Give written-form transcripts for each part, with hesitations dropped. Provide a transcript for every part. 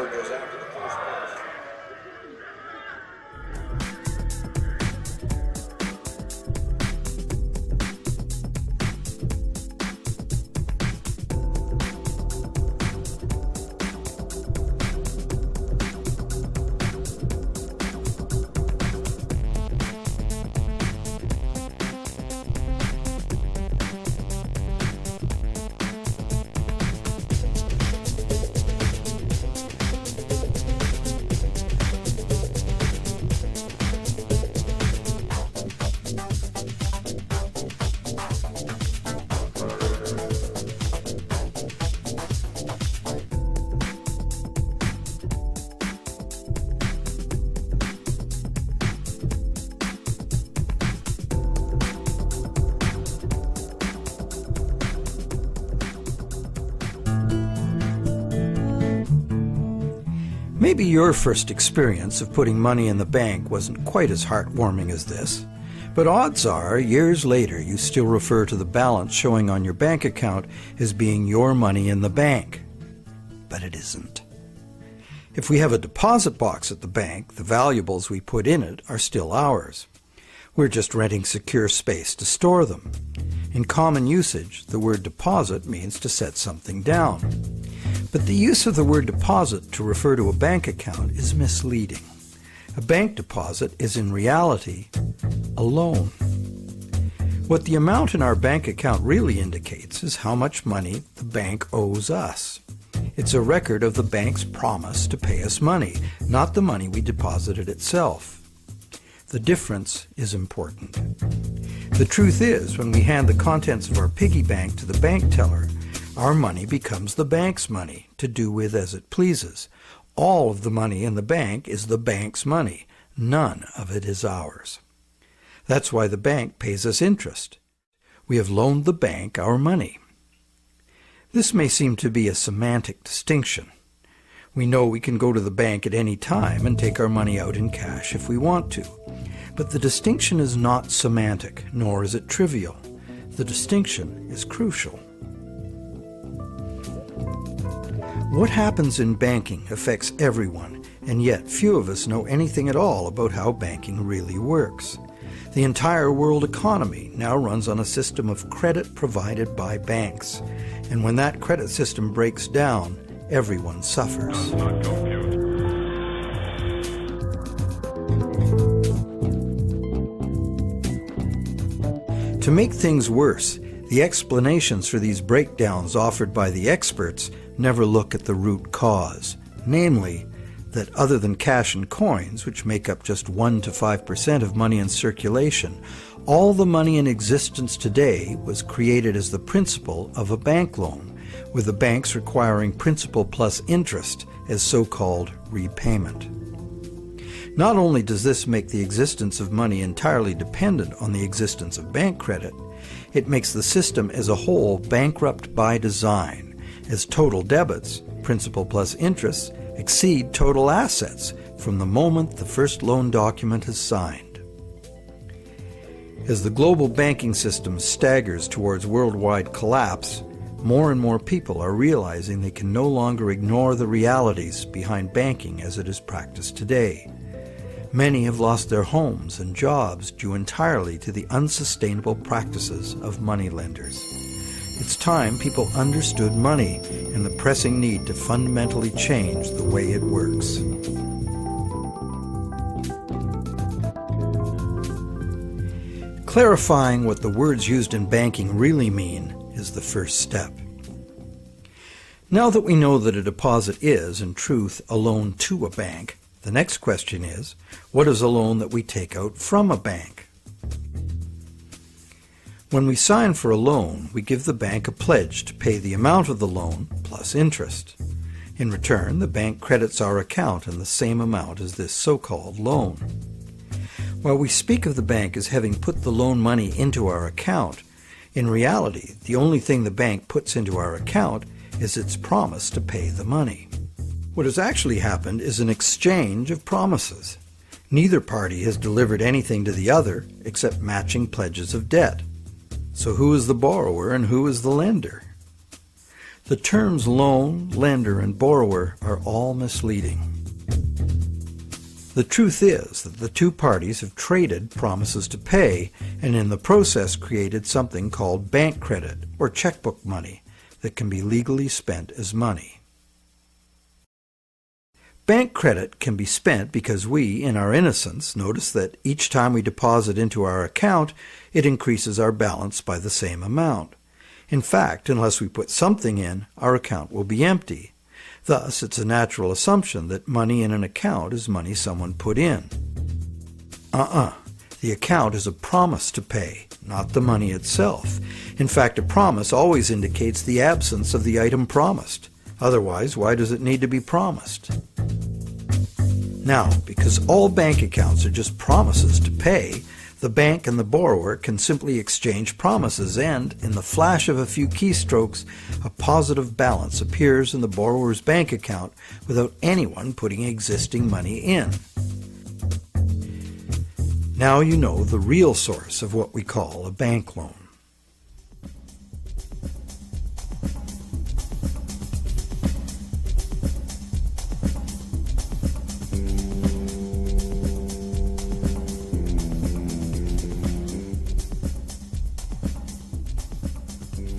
word goes after the first place. Maybe your first experience of putting money in the bank wasn't quite as heartwarming as this, but odds are, years later, you still refer to the balance showing on your bank account as being your money in the bank. But it isn't. If we have a deposit box at the bank, the valuables we put in it are still ours. We're just renting secure space to store them. In common usage, the word deposit means to set something down. But the use of the word deposit to refer to a bank account is misleading. A bank deposit is in reality a loan. What the amount in our bank account really indicates is how much money the bank owes us. It's a record of the bank's promise to pay us money, not the money we deposited itself. The difference is important. The truth is, when we hand the contents of our piggy bank to the bank teller, our money becomes the bank's money to do with as it pleases. All of the money in the bank is the bank's money. None of it is ours. That's why the bank pays us interest. We have loaned the bank our money. This may seem to be a semantic distinction. We know we can go to the bank at any time and take our money out in cash if we want to. But the distinction is not semantic, nor is it trivial. The distinction is crucial. What happens in banking affects everyone, and yet few of us know anything at all about how banking really works. The entire world economy now runs on a system of credit provided by banks, and when that credit system breaks down, everyone suffers. To make things worse, the explanations for these breakdowns offered by the experts never look at the root cause, namely, that other than cash and coins, which make up just 1 to 5% of money in circulation, all the money in existence today was created as the principal of a bank loan, with the banks requiring principal plus interest as so-called repayment. Not only does this make the existence of money entirely dependent on the existence of bank credit, it makes the system as a whole bankrupt by design, as total debits, principal plus interest, exceed total assets from the moment the first loan document is signed. As the global banking system staggers towards worldwide collapse, more and more people are realizing they can no longer ignore the realities behind banking as it is practiced today. Many have lost their homes and jobs due entirely to the unsustainable practices of moneylenders. It's time people understood money and the pressing need to fundamentally change the way it works. Clarifying what the words used in banking really mean is the first step. Now that we know that a deposit is, in truth, a loan to a bank, the next question is, what is a loan that we take out from a bank? When we sign for a loan, we give the bank a pledge to pay the amount of the loan plus interest. In return, the bank credits our account in the same amount as this so-called loan. While we speak of the bank as having put the loan money into our account, in reality, the only thing the bank puts into our account is its promise to pay the money. What has actually happened is an exchange of promises. Neither party has delivered anything to the other except matching pledges of debt. So who is the borrower and who is the lender? The terms loan, lender, and borrower are all misleading. The truth is that the two parties have traded promises to pay and in the process created something called bank credit or checkbook money that can be legally spent as money. Bank credit can be spent because we, in our innocence, notice that each time we deposit into our account, it increases our balance by the same amount. In fact, unless we put something in, our account will be empty. Thus, it's a natural assumption that money in an account is money someone put in. The account is a promise to pay, not the money itself. In fact, a promise always indicates the absence of the item promised. Otherwise, why does it need to be promised? Now, because all bank accounts are just promises to pay, the bank and the borrower can simply exchange promises and, in the flash of a few keystrokes, a positive balance appears in the borrower's bank account without anyone putting existing money in. Now you know the real source of what we call a bank loan.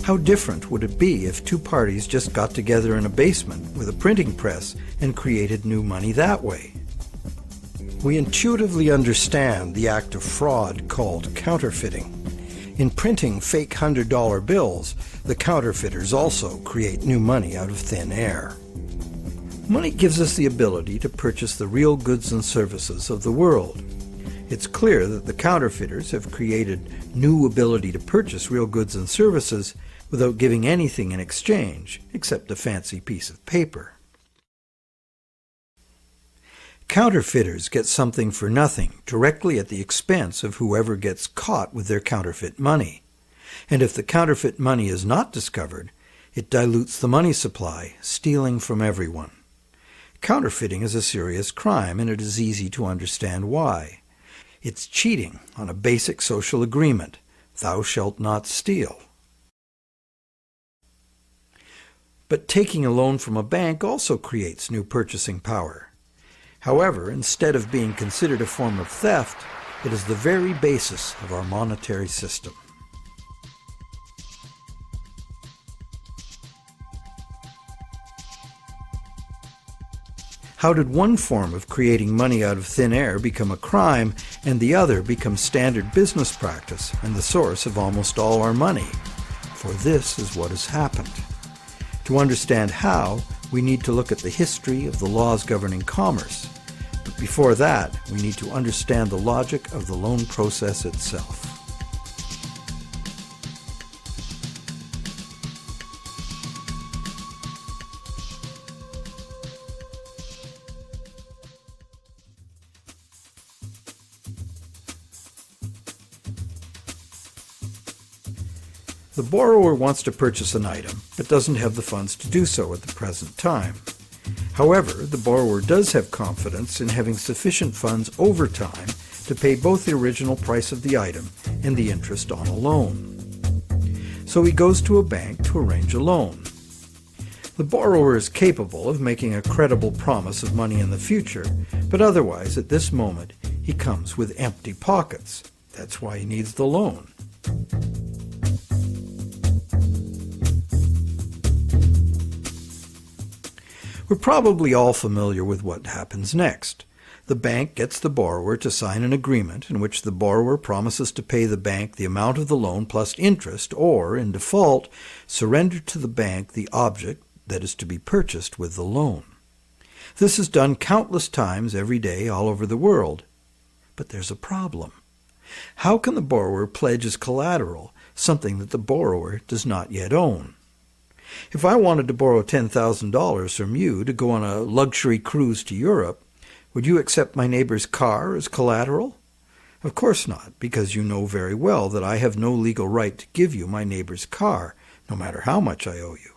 How different would it be if two parties just got together in a basement with a printing press and created new money that way? We intuitively understand the act of fraud called counterfeiting. In printing fake $100 bills, the counterfeiters also create new money out of thin air. Money gives us the ability to purchase the real goods and services of the world. It's clear that the counterfeiters have created new ability to purchase real goods and services without giving anything in exchange except a fancy piece of paper. Counterfeiters get something for nothing directly at the expense of whoever gets caught with their counterfeit money. And if the counterfeit money is not discovered, it dilutes the money supply, stealing from everyone. Counterfeiting is a serious crime, and it is easy to understand why. It's cheating on a basic social agreement, thou shalt not steal. But taking a loan from a bank also creates new purchasing power. However, instead of being considered a form of theft, it is the very basis of our monetary system. How did one form of creating money out of thin air become a crime and the other become standard business practice and the source of almost all our money? For this is what has happened. To understand how, we need to look at the history of the laws governing commerce. But before that, we need to understand the logic of the loan process itself. The borrower wants to purchase an item, but doesn't have the funds to do so at the present time. However, the borrower does have confidence in having sufficient funds over time to pay both the original price of the item and the interest on a loan. So he goes to a bank to arrange a loan. The borrower is capable of making a credible promise of money in the future, but otherwise, at this moment, he comes with empty pockets. That's why he needs the loan. We're probably all familiar with what happens next. The bank gets the borrower to sign an agreement in which the borrower promises to pay the bank the amount of the loan plus interest, or, in default, surrender to the bank the object that is to be purchased with the loan. This is done countless times every day all over the world. But there's a problem. How can the borrower pledge as collateral something that the borrower does not yet own? If I wanted to borrow $10,000 from you to go on a luxury cruise to Europe, would you accept my neighbor's car as collateral? Of course not, because you know very well that I have no legal right to give you my neighbor's car, no matter how much I owe you.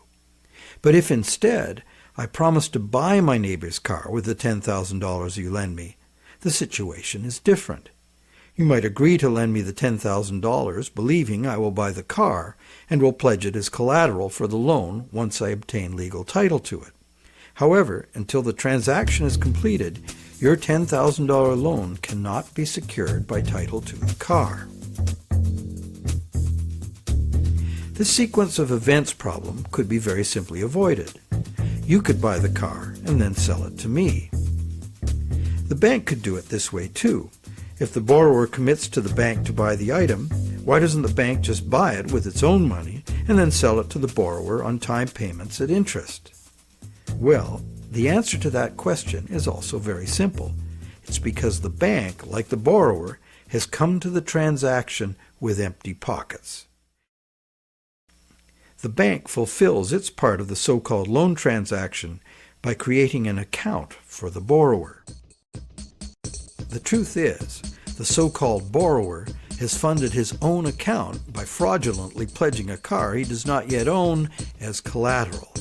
But if instead I promise to buy my neighbor's car with the $10,000 you lend me, the situation is different. You might agree to lend me the $10,000, believing I will buy the car and will pledge it as collateral for the loan once I obtain legal title to it. However, until the transaction is completed, your $10,000 loan cannot be secured by title to the car. This sequence of events problem could be very simply avoided. You could buy the car and then sell it to me. The bank could do it this way too. If the borrower commits to the bank to buy the item, why doesn't the bank just buy it with its own money and then sell it to the borrower on time payments at interest? Well, the answer to that question is also very simple. It's because the bank, like the borrower, has come to the transaction with empty pockets. The bank fulfills its part of the so-called loan transaction by creating an account for the borrower. The truth is, the so-called borrower has funded his own account by fraudulently pledging a car he does not yet own as collateral.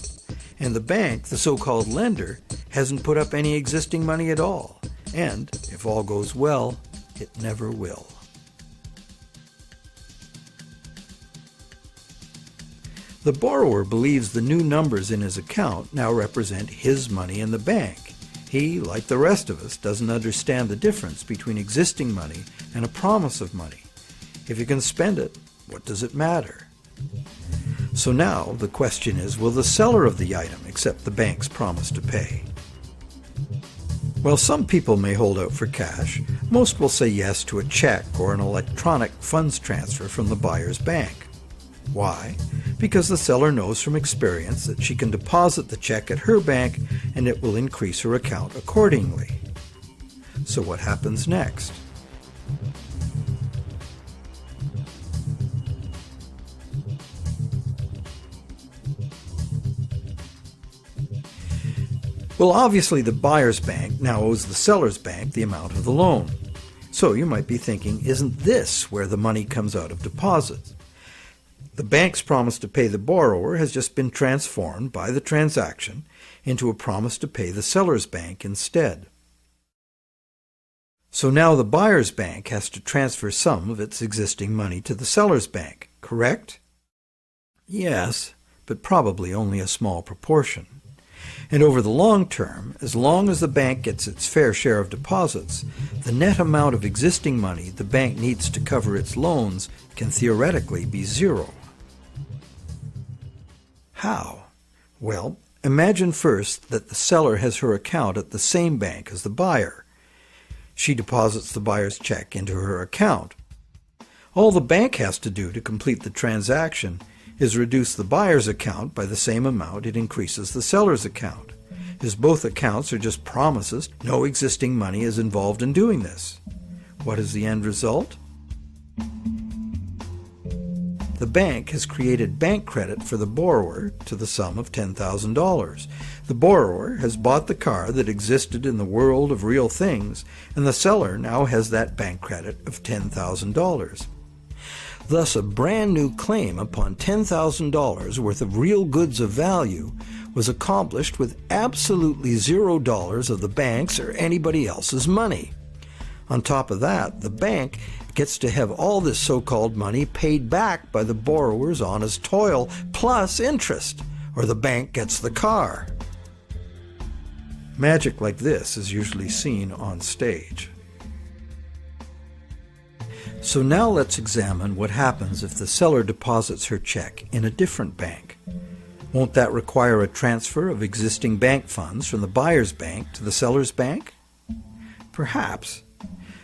And the bank, the so-called lender, hasn't put up any existing money at all. And, if all goes well, it never will. The borrower believes the new numbers in his account now represent his money in the bank. He, like the rest of us, doesn't understand the difference between existing money and a promise of money. If you can spend it, what does it matter? So now the question is, will the seller of the item accept the bank's promise to pay? While some people may hold out for cash, most will say yes to a check or an electronic funds transfer from the buyer's bank. Why? Because the seller knows from experience that she can deposit the check at her bank and it will increase her account accordingly. So what happens next? Well, obviously the buyer's bank now owes the seller's bank the amount of the loan. So you might be thinking, isn't this where the money comes out of deposits? The bank's promise to pay the borrower has just been transformed by the transaction into a promise to pay the seller's bank instead. So now the buyer's bank has to transfer some of its existing money to the seller's bank, correct? Yes, but probably only a small proportion. And over the long term, as long as the bank gets its fair share of deposits, the net amount of existing money the bank needs to cover its loans can theoretically be zero. How? Well, imagine first that the seller has her account at the same bank as the buyer. She deposits the buyer's check into her account. All the bank has to do to complete the transaction is reduce the buyer's account by the same amount it increases the seller's account. As both accounts are just promises, no existing money is involved in doing this. What is the end result? The bank has created bank credit for the borrower to the sum of $10,000. The borrower has bought the car that existed in the world of real things, and the seller now has that bank credit of $10,000. Thus, a brand new claim upon $10,000 worth of real goods of value was accomplished with absolutely $0 of the bank's or anybody else's money. On top of that, the bank gets to have all this so-called money paid back by the borrower's honest toil, plus interest, or the bank gets the car. Magic like this is usually seen on stage. So now let's examine what happens if the seller deposits her check in a different bank. Won't that require a transfer of existing bank funds from the buyer's bank to the seller's bank? Perhaps.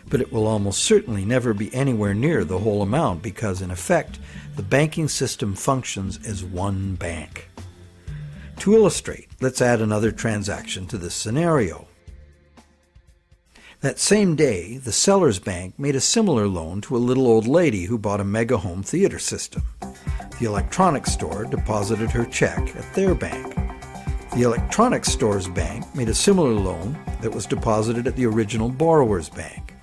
But it will almost certainly never be anywhere near the whole amount because, in effect, the banking system functions as one bank. To illustrate, let's add another transaction to this scenario. That same day, the seller's bank made a similar loan to a little old lady who bought a mega home theater system. The electronics store deposited her check at their bank. The electronics store's bank made a similar loan that was deposited at the original borrower's bank.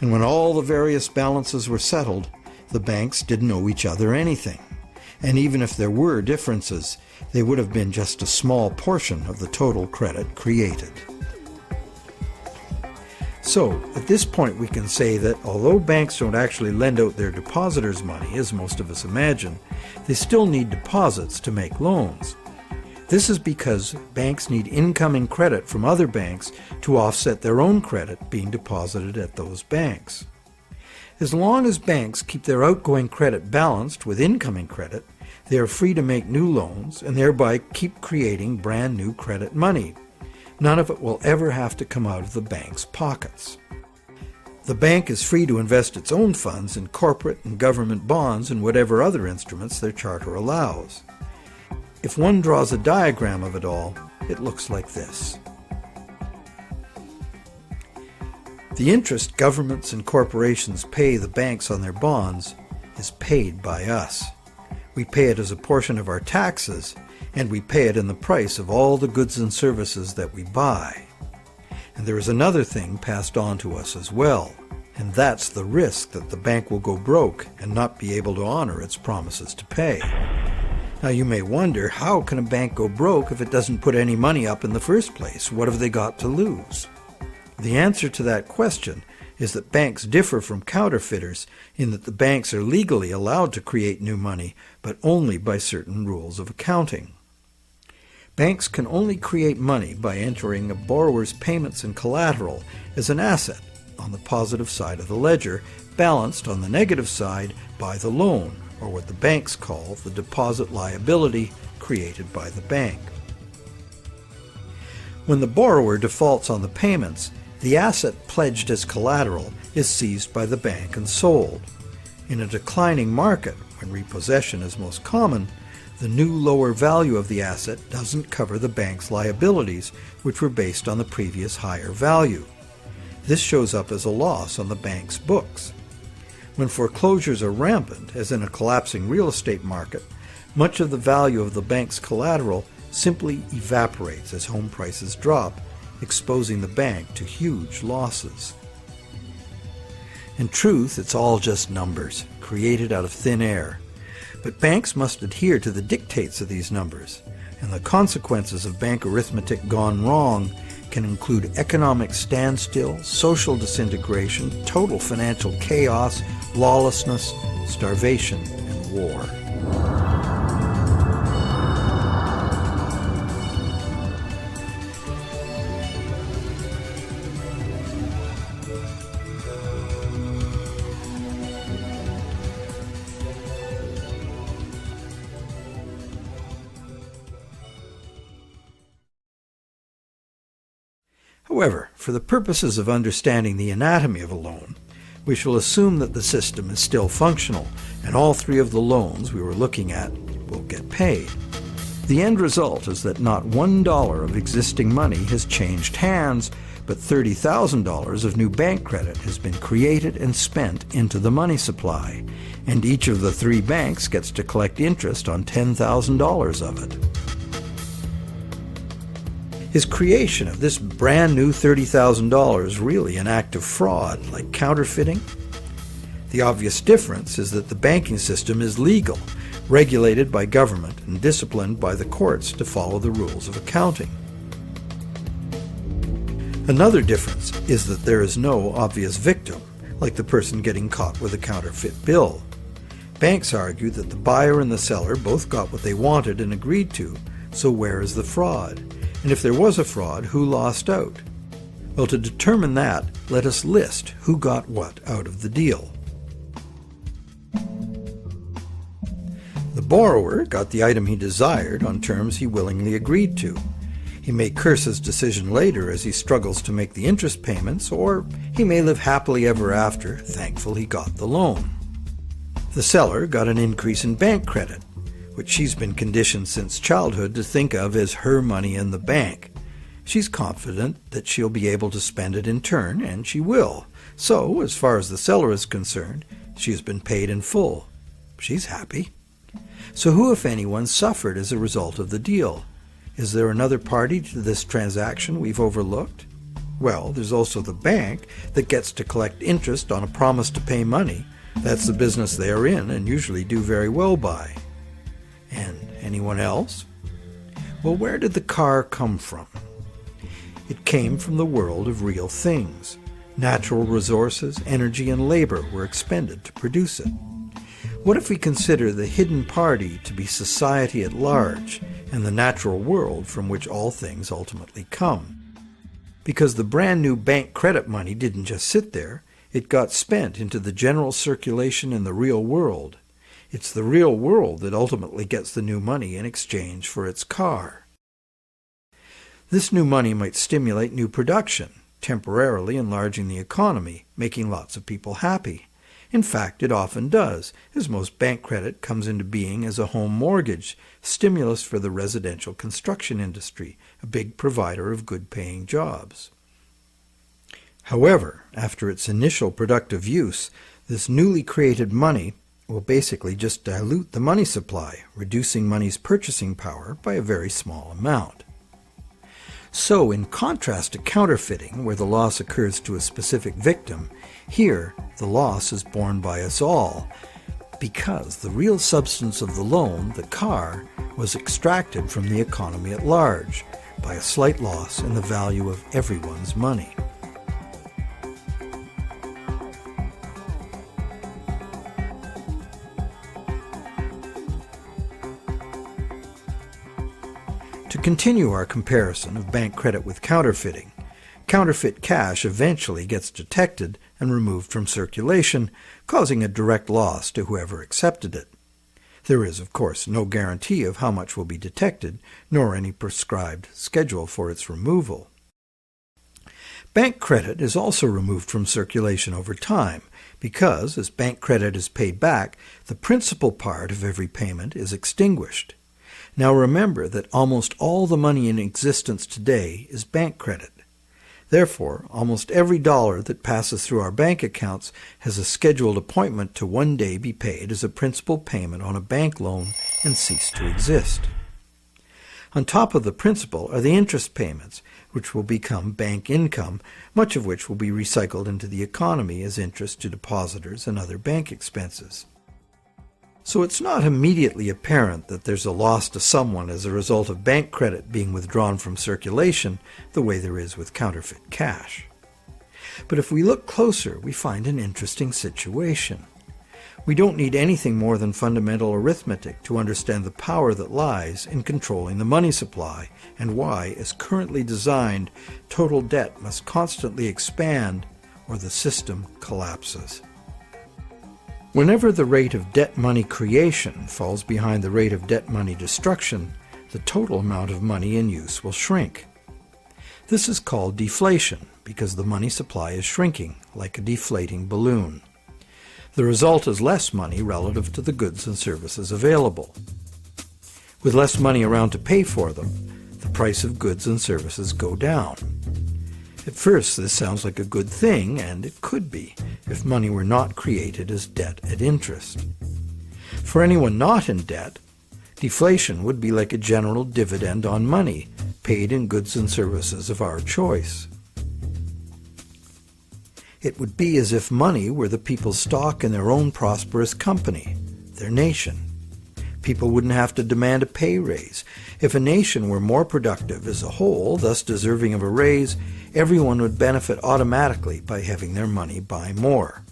And when all the various balances were settled, the banks didn't owe each other anything. And even if there were differences, they would have been just a small portion of the total credit created. So, at this point we can say that although banks don't actually lend out their depositors' money, as most of us imagine, they still need deposits to make loans. This is because banks need incoming credit from other banks to offset their own credit being deposited at those banks. As long as banks keep their outgoing credit balanced with incoming credit, they are free to make new loans and thereby keep creating brand new credit money. None of it will ever have to come out of the bank's pockets. The bank is free to invest its own funds in corporate and government bonds and whatever other instruments their charter allows. If one draws a diagram of it all, it looks like this. The interest governments and corporations pay the banks on their bonds is paid by us. We pay it as a portion of our taxes, and we pay it in the price of all the goods and services that we buy. And there is another thing passed on to us as well, and that's the risk that the bank will go broke and not be able to honor its promises to pay. Now you may wonder, how can a bank go broke if it doesn't put any money up in the first place? What have they got to lose? The answer to that question is that banks differ from counterfeiters in that the banks are legally allowed to create new money, but only by certain rules of accounting. Banks can only create money by entering a borrower's payments and collateral as an asset on the positive side of the ledger, balanced on the negative side by the loan, or what the banks call the deposit liability created by the bank. When the borrower defaults on the payments, the asset pledged as collateral is seized by the bank and sold. In a declining market, when repossession is most common, the new lower value of the asset doesn't cover the bank's liabilities, which were based on the previous higher value. This shows up as a loss on the bank's books. When foreclosures are rampant, as in a collapsing real estate market, much of the value of the bank's collateral simply evaporates as home prices drop, exposing the bank to huge losses. In truth, it's all just numbers, created out of thin air. But banks must adhere to the dictates of these numbers, and the consequences of bank arithmetic gone wrong can include economic standstill, social disintegration, total financial chaos, lawlessness, starvation, and war. However, for the purposes of understanding the anatomy of a loan, we shall assume that the system is still functional, and all three of the loans we were looking at will get paid. The end result is that not $1 of existing money has changed hands, but $30,000 of new bank credit has been created and spent into the money supply, and each of the three banks gets to collect interest on $10,000 of it. Is creation of this brand new $30,000 really an act of fraud, like counterfeiting? The obvious difference is that the banking system is legal, regulated by government and disciplined by the courts to follow the rules of accounting. Another difference is that there is no obvious victim, like the person getting caught with a counterfeit bill. Banks argue that the buyer and the seller both got what they wanted and agreed to, so where is the fraud? And if there was a fraud, who lost out? Well, to determine that, let us list who got what out of the deal. The borrower got the item he desired on terms he willingly agreed to. He may curse his decision later as he struggles to make the interest payments, or he may live happily ever after, thankful he got the loan. The seller got an increase in bank credit, which she's been conditioned since childhood to think of as her money in the bank. She's confident that she'll be able to spend it in turn, and she will. So, as far as the seller is concerned, she has been paid in full. She's happy. So who, if anyone, suffered as a result of the deal? Is there another party to this transaction we've overlooked? Well, there's also the bank that gets to collect interest on a promise to pay money. That's the business they are in and usually do very well by. And anyone else? Well, where did the car come from? It came from the world of real things. Natural resources, energy, and labor were expended to produce it. What if we consider the hidden party to be society at large and the natural world from which all things ultimately come? Because the brand new bank credit money didn't just sit there, it got spent into the general circulation in the real world. It's the real world that ultimately gets the new money in exchange for its car. This new money might stimulate new production, temporarily enlarging the economy, making lots of people happy. In fact, it often does, as most bank credit comes into being as a home mortgage, stimulus for the residential construction industry, a big provider of good-paying jobs. However, after its initial productive use, this newly created money will basically just dilute the money supply, reducing money's purchasing power by a very small amount. So, in contrast to counterfeiting, where the loss occurs to a specific victim, here the loss is borne by us all, because the real substance of the loan, the car, was extracted from the economy at large, by a slight loss in the value of everyone's money. To continue our comparison of bank credit with counterfeiting, counterfeit cash eventually gets detected and removed from circulation, causing a direct loss to whoever accepted it. There is, of course, no guarantee of how much will be detected, nor any prescribed schedule for its removal. Bank credit is also removed from circulation over time because, as bank credit is paid back, the principal part of every payment is extinguished. Now remember that almost all the money in existence today is bank credit. Therefore, almost every dollar that passes through our bank accounts has a scheduled appointment to one day be paid as a principal payment on a bank loan and cease to exist. On top of the principal are the interest payments, which will become bank income, much of which will be recycled into the economy as interest to depositors and other bank expenses. So it's not immediately apparent that there's a loss to someone as a result of bank credit being withdrawn from circulation the way there is with counterfeit cash. But if we look closer, we find an interesting situation. We don't need anything more than fundamental arithmetic to understand the power that lies in controlling the money supply and why, as currently designed, total debt must constantly expand or the system collapses. Whenever the rate of debt money creation falls behind the rate of debt money destruction, the total amount of money in use will shrink. This is called deflation because the money supply is shrinking like a deflating balloon. The result is less money relative to the goods and services available. With less money around to pay for them, the price of goods and services go down. At first, this sounds like a good thing, and it could be, if money were not created as debt at interest. For anyone not in debt, deflation would be like a general dividend on money, paid in goods and services of our choice. It would be as if money were the people's stock in their own prosperous company, their nation. People wouldn't have to demand a pay raise. If a nation were more productive as a whole, thus deserving of a raise, everyone would benefit automatically by having their money buy more.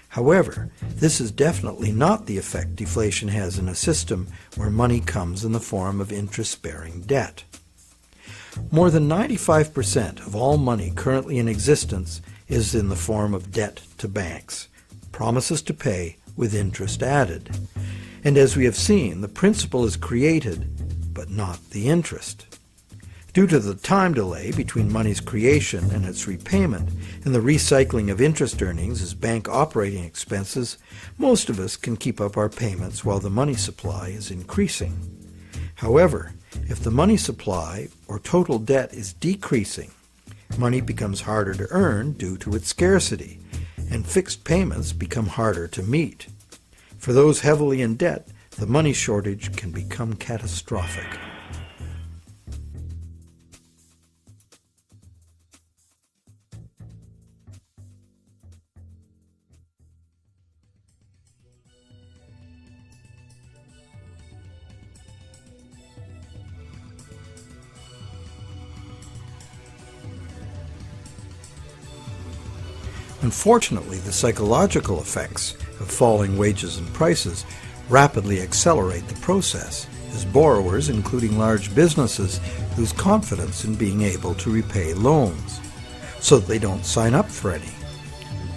However, this is definitely not the effect deflation has in a system where money comes in the form of interest-bearing debt. More than 95% of all money currently in existence is in the form of debt to banks, promises to pay with interest added. And as we have seen, the principal is created, but not the interest. Due to the time delay between money's creation and its repayment and the recycling of interest earnings as bank operating expenses, most of us can keep up our payments while the money supply is increasing. However, if the money supply or total debt is decreasing, money becomes harder to earn due to its scarcity, and fixed payments become harder to meet. For those heavily in debt, the money shortage can become catastrophic. Unfortunately, the psychological effects of falling wages and prices rapidly accelerate the process, as borrowers, including large businesses, lose confidence in being able to repay loans, so that they don't sign up for any.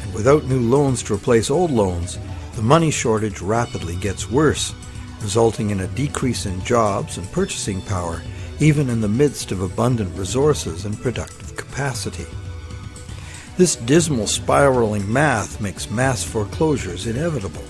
And without new loans to replace old loans, the money shortage rapidly gets worse, resulting in a decrease in jobs and purchasing power, even in the midst of abundant resources and productive capacity. This dismal spiraling math makes mass foreclosures inevitable.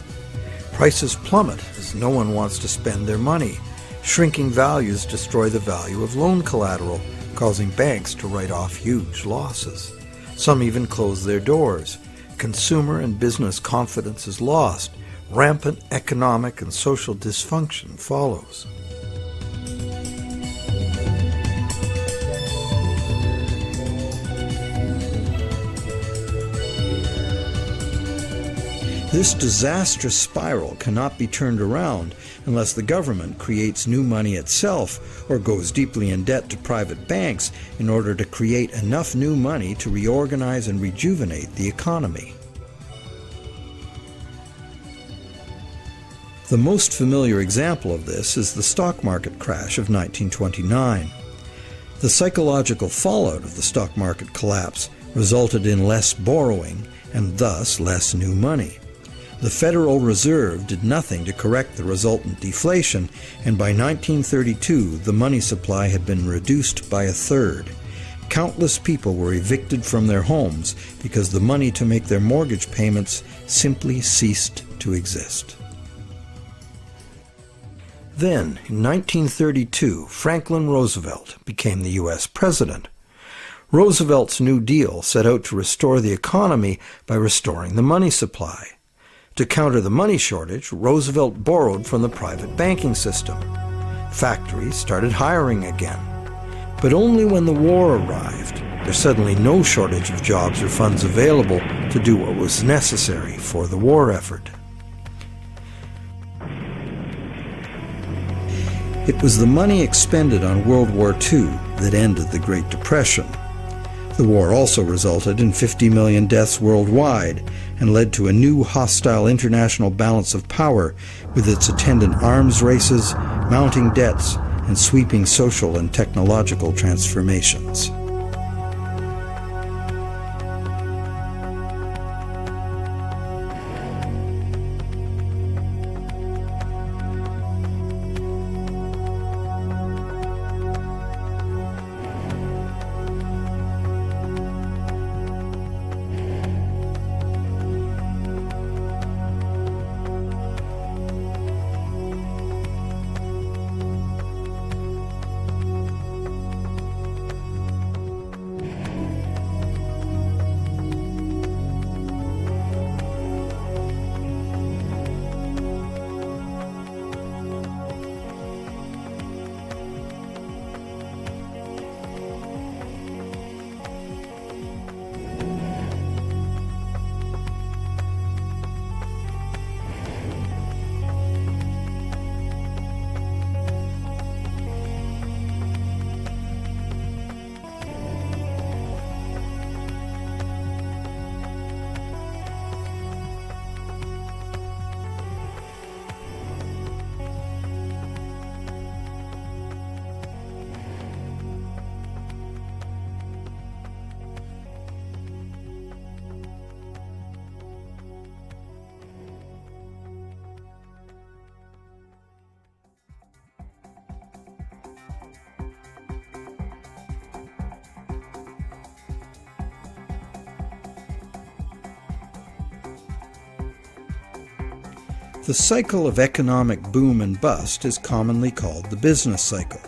Prices plummet as no one wants to spend their money. Shrinking values destroy the value of loan collateral, causing banks to write off huge losses. Some even close their doors. Consumer and business confidence is lost. Rampant economic and social dysfunction follows. This disastrous spiral cannot be turned around unless the government creates new money itself or goes deeply in debt to private banks in order to create enough new money to reorganize and rejuvenate the economy. The most familiar example of this is the stock market crash of 1929. The psychological fallout of the stock market collapse resulted in less borrowing and thus less new money. The Federal Reserve did nothing to correct the resultant deflation, and by 1932 the money supply had been reduced by a third. Countless people were evicted from their homes because the money to make their mortgage payments simply ceased to exist. Then, in 1932, Franklin Roosevelt became the U.S. president. Roosevelt's New Deal set out to restore the economy by restoring the money supply. To counter the money shortage, Roosevelt borrowed from the private banking system. Factories started hiring again. But only when the war arrived, there's suddenly no shortage of jobs or funds available to do what was necessary for the war effort. It was the money expended on World War II that ended the Great Depression. The war also resulted in 50 million deaths worldwide and led to a new hostile international balance of power with its attendant arms races, mounting debts, and sweeping social and technological transformations. The cycle of economic boom and bust is commonly called the business cycle,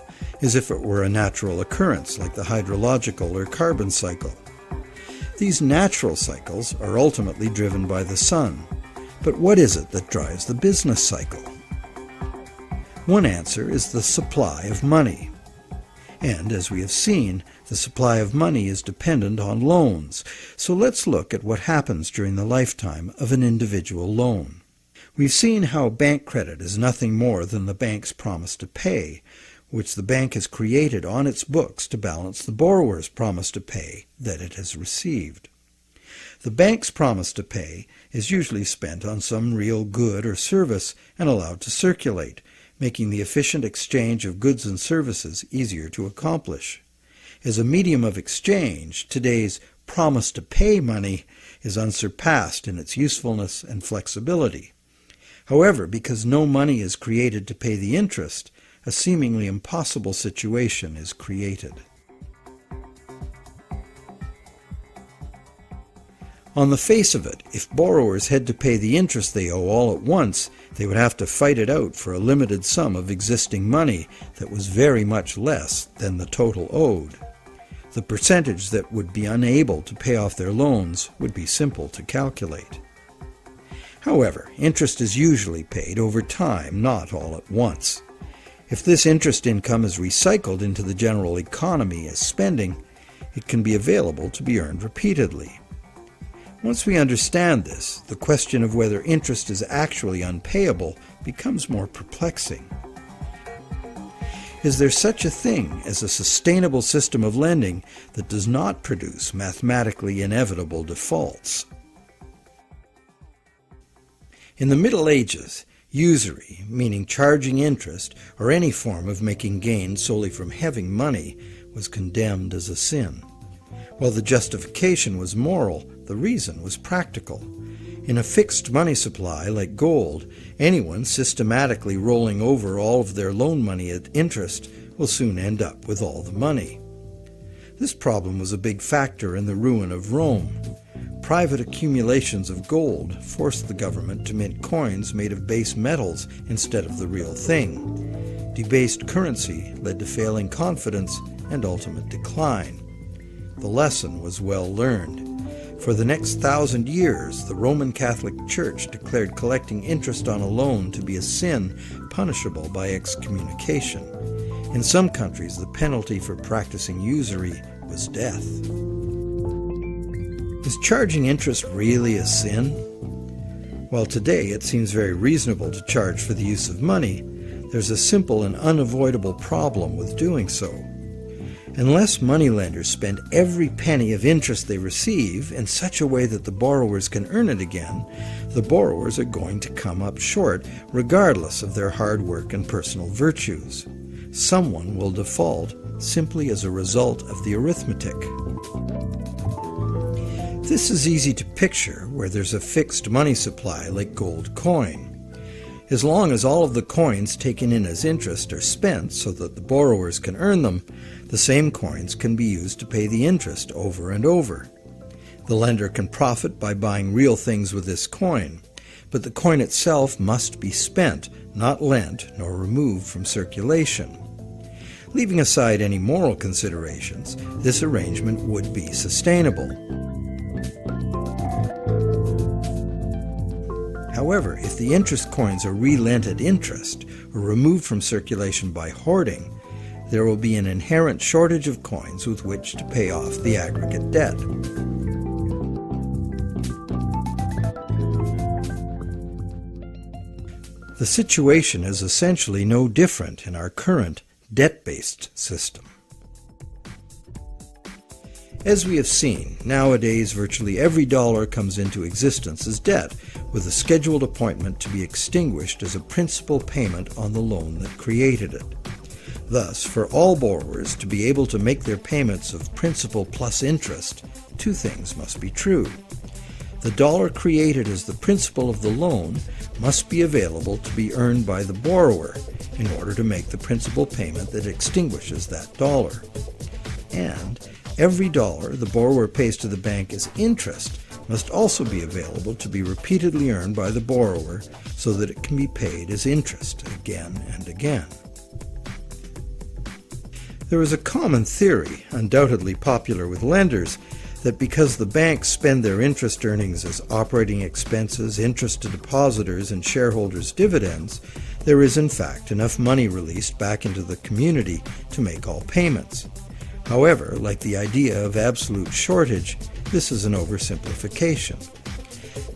as if it were a natural occurrence like the hydrological or carbon cycle. These natural cycles are ultimately driven by the sun. But what is it that drives the business cycle? One answer is the supply of money. And, as we have seen, the supply of money is dependent on loans. So let's look at what happens during the lifetime of an individual loan. We've seen how bank credit is nothing more than the bank's promise to pay, which the bank has created on its books to balance the borrower's promise to pay that it has received. The bank's promise to pay is usually spent on some real good or service and allowed to circulate, making the efficient exchange of goods and services easier to accomplish. As a medium of exchange, today's promise to pay money is unsurpassed in its usefulness and flexibility. However, because no money is created to pay the interest, a seemingly impossible situation is created. On the face of it, if borrowers had to pay the interest they owe all at once, they would have to fight it out for a limited sum of existing money that was very much less than the total owed. The percentage that would be unable to pay off their loans would be simple to calculate. However, interest is usually paid over time, not all at once. If this interest income is recycled into the general economy as spending, it can be available to be earned repeatedly. Once we understand this, the question of whether interest is actually unpayable becomes more perplexing. Is there such a thing as a sustainable system of lending that does not produce mathematically inevitable defaults? In the Middle Ages, usury, meaning charging interest or any form of making gains solely from having money, was condemned as a sin. While the justification was moral, the reason was practical. In a fixed money supply like gold, anyone systematically rolling over all of their loan money at interest will soon end up with all the money. This problem was a big factor in the ruin of Rome. Private accumulations of gold forced the government to mint coins made of base metals instead of the real thing. Debased currency led to failing confidence and ultimate decline. The lesson was well learned. For the next 1,000 years, the Roman Catholic Church declared collecting interest on a loan to be a sin punishable by excommunication. In some countries, the penalty for practicing usury was death. Is charging interest really a sin? While today it seems very reasonable to charge for the use of money, there's a simple and unavoidable problem with doing so. Unless moneylenders spend every penny of interest they receive in such a way that the borrowers can earn it again, the borrowers are going to come up short regardless of their hard work and personal virtues. Someone will default simply as a result of the arithmetic. This is easy to picture where there's a fixed money supply like gold coin. As long as all of the coins taken in as interest are spent so that the borrowers can earn them, the same coins can be used to pay the interest over and over. The lender can profit by buying real things with this coin, but the coin itself must be spent, not lent nor removed from circulation. Leaving aside any moral considerations, this arrangement would be sustainable. However, if the interest coins are re-lent at interest or removed from circulation by hoarding, there will be an inherent shortage of coins with which to pay off the aggregate debt. The situation is essentially no different in our current debt-based system. As we have seen, nowadays virtually every dollar comes into existence as debt, with a scheduled appointment to be extinguished as a principal payment on the loan that created it. Thus, for all borrowers to be able to make their payments of principal plus interest, two things must be true. The dollar created as the principal of the loan must be available to be earned by the borrower in order to make the principal payment that extinguishes that dollar. And every dollar the borrower pays to the bank as interest must also be available to be repeatedly earned by the borrower so that it can be paid as interest again and again. There is a common theory, undoubtedly popular with lenders, that because the banks spend their interest earnings as operating expenses, interest to depositors, and shareholders' dividends, there is in fact enough money released back into the community to make all payments. However, like the idea of absolute shortage, this is an oversimplification.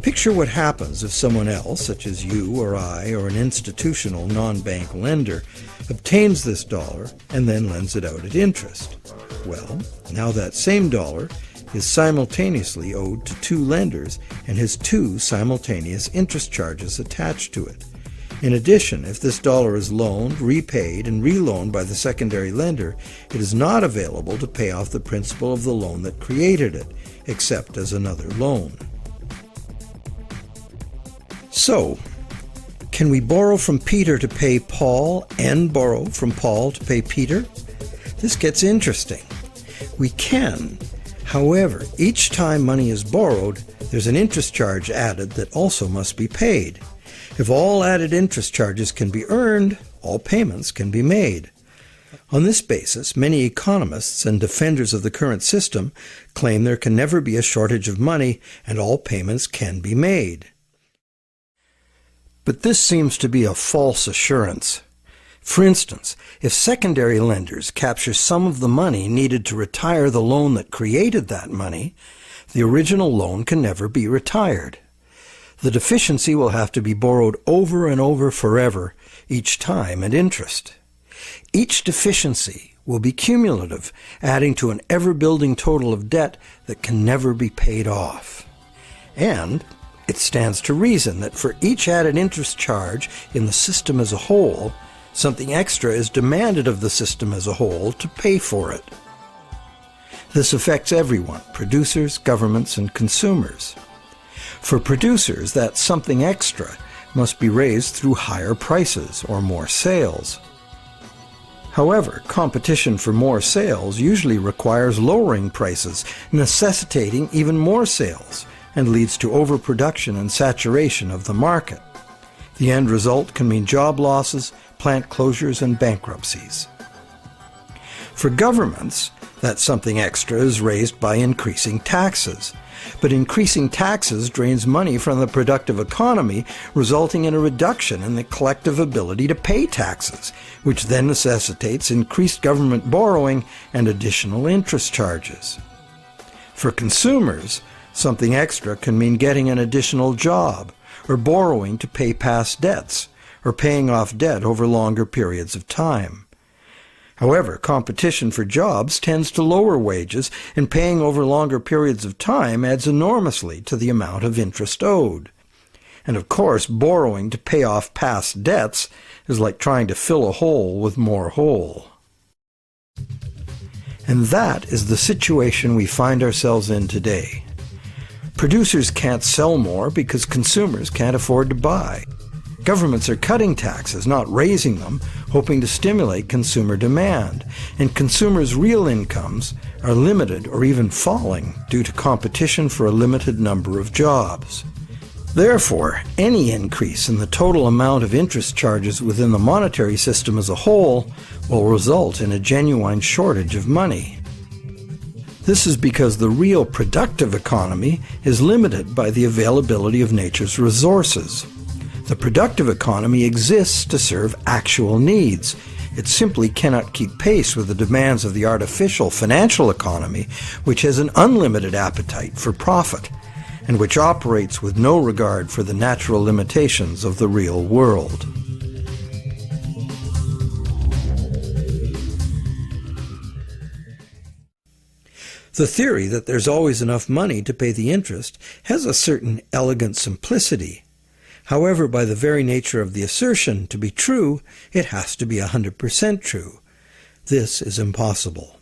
Picture what happens if someone else, such as you or I or an institutional non-bank lender, obtains this dollar and then lends it out at interest. Well, now that same dollar is simultaneously owed to two lenders and has two simultaneous interest charges attached to it. In addition, if this dollar is loaned, repaid, and reloaned by the secondary lender, it is not available to pay off the principal of the loan that created it, except as another loan. So, can we borrow from Peter to pay Paul and borrow from Paul to pay Peter? This gets interesting. We can. However, each time money is borrowed, there's an interest charge added that also must be paid. If all added interest charges can be earned, all payments can be made. On this basis, many economists and defenders of the current system claim there can never be a shortage of money and all payments can be made. But this seems to be a false assurance. For instance, if secondary lenders capture some of the money needed to retire the loan that created that money, the original loan can never be retired. The deficiency will have to be borrowed over and over forever, each time at interest. Each deficiency will be cumulative, adding to an ever-building total of debt that can never be paid off. And it stands to reason that for each added interest charge in the system as a whole, something extra is demanded of the system as a whole to pay for it. This affects everyone, producers, governments, and consumers. For producers, that something extra must be raised through higher prices or more sales. However, competition for more sales usually requires lowering prices, necessitating even more sales, and leads to overproduction and saturation of the market. The end result can mean job losses, plant closures, and bankruptcies. For governments, that something extra is raised by increasing taxes. But increasing taxes drains money from the productive economy, resulting in a reduction in the collective ability to pay taxes, which then necessitates increased government borrowing and additional interest charges. For consumers, something extra can mean getting an additional job, or borrowing to pay past debts, or paying off debt over longer periods of time. However, competition for jobs tends to lower wages, and paying over longer periods of time adds enormously to the amount of interest owed. And of course, borrowing to pay off past debts is like trying to fill a hole with more hole. And that is the situation we find ourselves in today. Producers can't sell more because consumers can't afford to buy. Governments are cutting taxes, not raising them, hoping to stimulate consumer demand, and consumers' real incomes are limited or even falling due to competition for a limited number of jobs. Therefore, any increase in the total amount of interest charges within the monetary system as a whole will result in a genuine shortage of money. This is because the real productive economy is limited by the availability of nature's resources. The productive economy exists to serve actual needs. It simply cannot keep pace with the demands of the artificial financial economy, which has an unlimited appetite for profit, and which operates with no regard for the natural limitations of the real world. The theory that there's always enough money to pay the interest has a certain elegant simplicity. However, by the very nature of the assertion to be true, it has to be 100% true. This is impossible.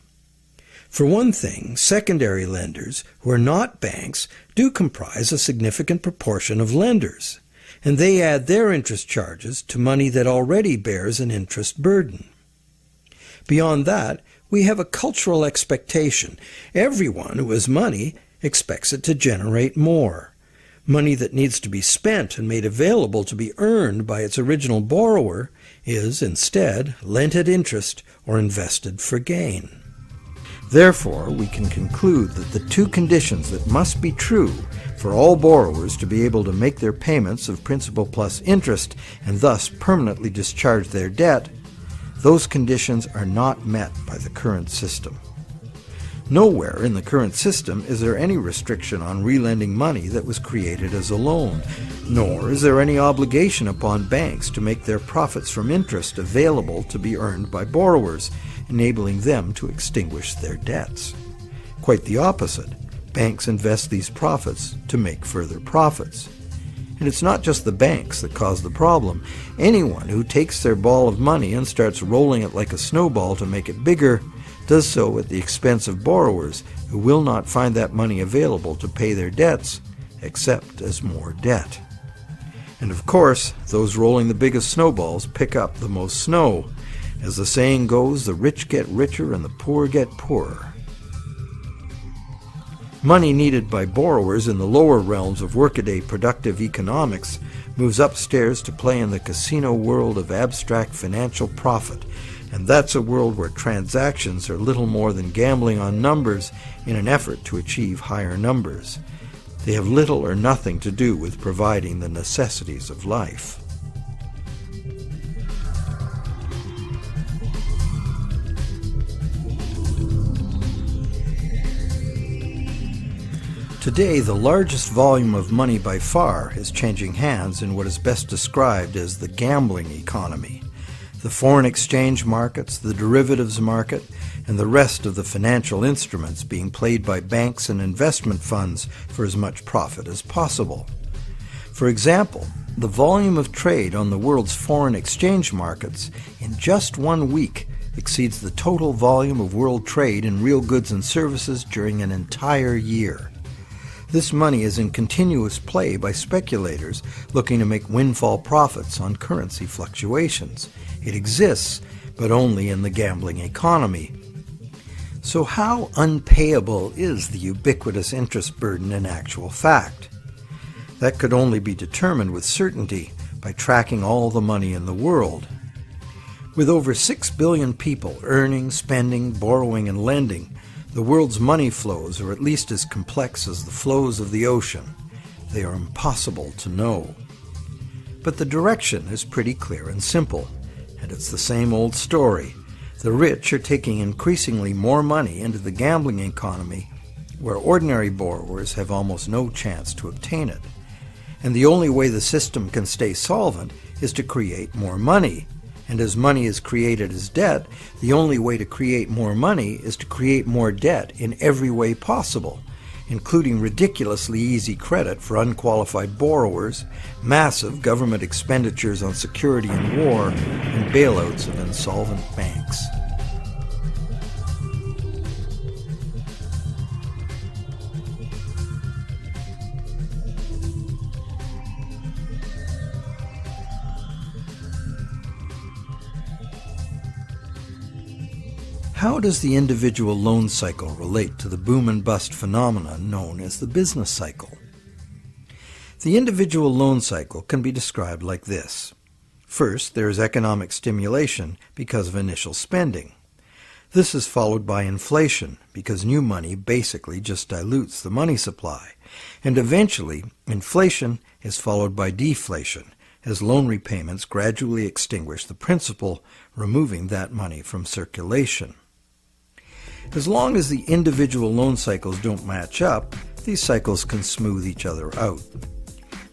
For one thing, secondary lenders, who are not banks, do comprise a significant proportion of lenders, and they add their interest charges to money that already bears an interest burden. Beyond that, we have a cultural expectation. Everyone who has money expects it to generate more. Money that needs to be spent and made available to be earned by its original borrower is, instead, lent at interest or invested for gain. Therefore, we can conclude that the two conditions that must be true for all borrowers to be able to make their payments of principal plus interest and thus permanently discharge their debt, those conditions are not met by the current system. Nowhere in the current system is there any restriction on relending money that was created as a loan, nor is there any obligation upon banks to make their profits from interest available to be earned by borrowers, enabling them to extinguish their debts. Quite the opposite. banks invest these profits to make further profits. And it's not just the banks that cause the problem. Anyone who takes their ball of money and starts rolling it like a snowball to make it bigger does so at the expense of borrowers who will not find that money available to pay their debts, except as more debt. And of course, those rolling the biggest snowballs pick up the most snow. As the saying goes, the rich get richer and the poor get poorer. Money needed by borrowers in the lower realms of workaday productive economics moves upstairs to play in the casino world of abstract financial profit, and that's a world where transactions are little more than gambling on numbers in an effort to achieve higher numbers. They have little or nothing to do with providing the necessities of life. Today, the largest volume of money by far is changing hands in what is best described as the gambling economy. The foreign exchange markets, the derivatives market, and the rest of the financial instruments being played by banks and investment funds for as much profit as possible. For example, the volume of trade on the world's foreign exchange markets in just 1 week exceeds the total volume of world trade in real goods and services during an entire year. This money is in continuous play by speculators looking to make windfall profits on currency fluctuations. It exists, but only in the gambling economy. So how unpayable is the ubiquitous interest burden in actual fact? That could only be determined with certainty by tracking all the money in the world. With over 6 billion people earning, spending, borrowing, and lending, the world's money flows are at least as complex as the flows of the ocean. They are impossible to know. But the direction is pretty clear and simple, and it's the same old story. The rich are taking increasingly more money into the gambling economy, where ordinary borrowers have almost no chance to obtain it. And the only way the system can stay solvent is to create more money. And as money is created as debt, the only way to create more money is to create more debt in every way possible, including ridiculously easy credit for unqualified borrowers, massive government expenditures on security and war, and bailouts of insolvent banks. How does the individual loan cycle relate to the boom and bust phenomenon known as the business cycle? The individual loan cycle can be described like this. First, there is economic stimulation because of initial spending. This is followed by inflation because new money basically just dilutes the money supply. And eventually, inflation is followed by deflation as loan repayments gradually extinguish the principal, removing that money from circulation. As long as the individual loan cycles don't match up, these cycles can smooth each other out.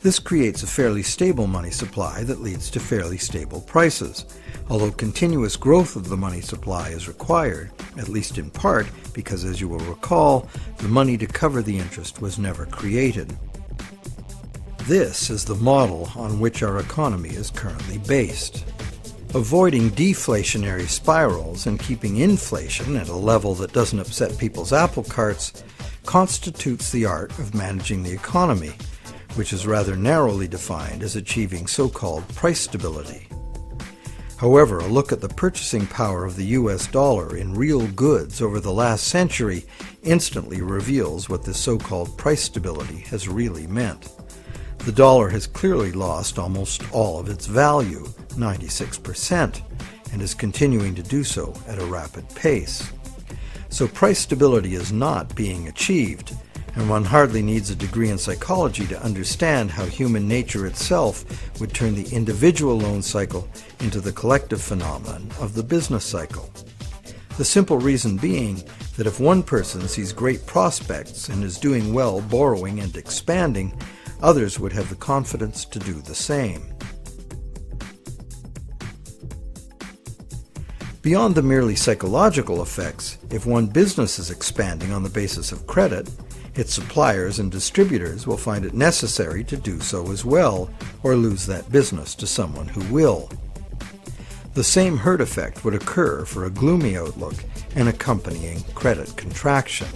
This creates a fairly stable money supply that leads to fairly stable prices, although continuous growth of the money supply is required, at least in part because, as you will recall, the money to cover the interest was never created. This is the model on which our economy is currently based. Avoiding deflationary spirals and keeping inflation at a level that doesn't upset people's apple carts constitutes the art of managing the economy, which is rather narrowly defined as achieving so-called price stability. However, a look at the purchasing power of the US dollar in real goods over the last century instantly reveals what this so-called price stability has really meant. The dollar has clearly lost almost all of its value, 96%, and is continuing to do so at a rapid pace. So price stability is not being achieved, and one hardly needs a degree in psychology to understand how human nature itself would turn the individual loan cycle into the collective phenomenon of the business cycle. The simple reason being that if one person sees great prospects and is doing well borrowing and expanding, others would have the confidence to do the same. Beyond the merely psychological effects, if one business is expanding on the basis of credit, Its suppliers and distributors will find it necessary to do so as well, or lose that business to someone who will. The same herd effect would occur for a gloomy outlook and accompanying credit contraction.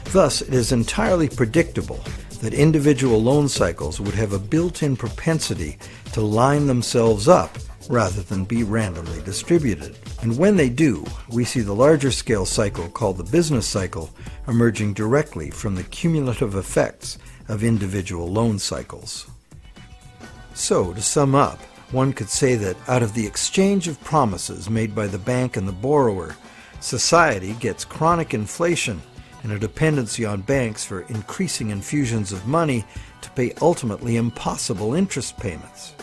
Thus, it is entirely predictable that individual loan cycles would have a built-in propensity to line themselves up rather than be randomly distributed. And when they do, we see the larger scale cycle called the business cycle emerging directly from the cumulative effects of individual loan cycles. So, to sum up, one could say that out of the exchange of promises made by the bank and the borrower, society gets chronic inflation and a dependency on banks for increasing infusions of money to pay ultimately impossible interest payments.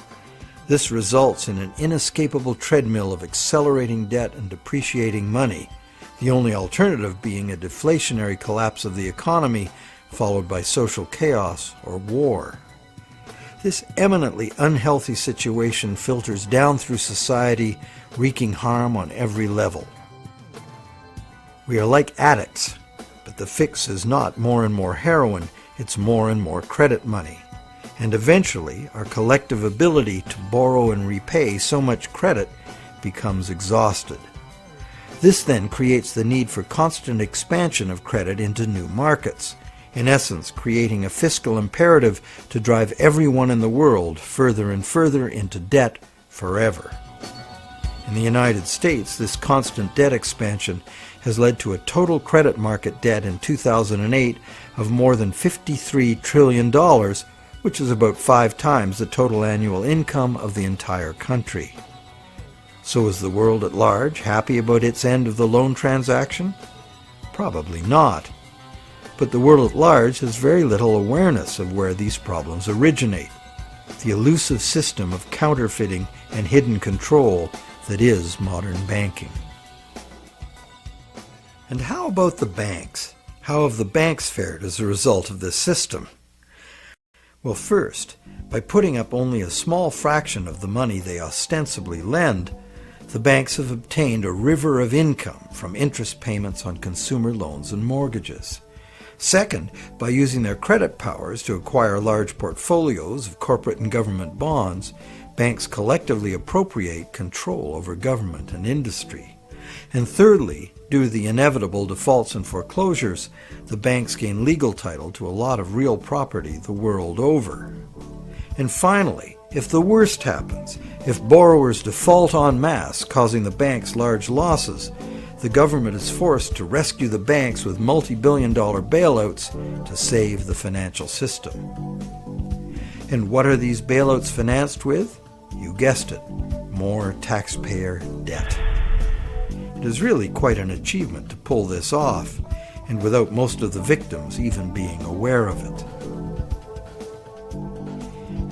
This results in an inescapable treadmill of accelerating debt and depreciating money, the only alternative being a deflationary collapse of the economy followed by social chaos or war. This eminently unhealthy situation filters down through society, wreaking harm on every level. We are like addicts, but the fix is not more and more heroin, it's more and more credit money. And eventually, our collective ability to borrow and repay so much credit becomes exhausted. This then creates the need for constant expansion of credit into new markets, in essence creating a fiscal imperative to drive everyone in the world further and further into debt forever. In the United States, this constant debt expansion has led to a total credit market debt in 2008 of more than $53 trillion, which is about 5 times the total annual income of the entire country. So is the world at large happy about its end of the loan transaction? Probably not. But the world at large has very little awareness of where these problems originate, the elusive system of counterfeiting and hidden control that is modern banking. And how about the banks? How have the banks fared as a result of this system? Well, first, by putting up only a small fraction of the money they ostensibly lend, the banks have obtained a river of income from interest payments on consumer loans and mortgages. Second, by using their credit powers to acquire large portfolios of corporate and government bonds, banks collectively appropriate control over government and industry. And thirdly, due to the inevitable defaults and foreclosures, the banks gain legal title to a lot of real property the world over. And finally, if the worst happens, if borrowers default en masse, causing the banks large losses, the government is forced to rescue the banks with multi-billion-dollar bailouts to save the financial system. And what are these bailouts financed with? You guessed it, more taxpayer debt. It is really quite an achievement to pull this off, and without most of the victims even being aware of it.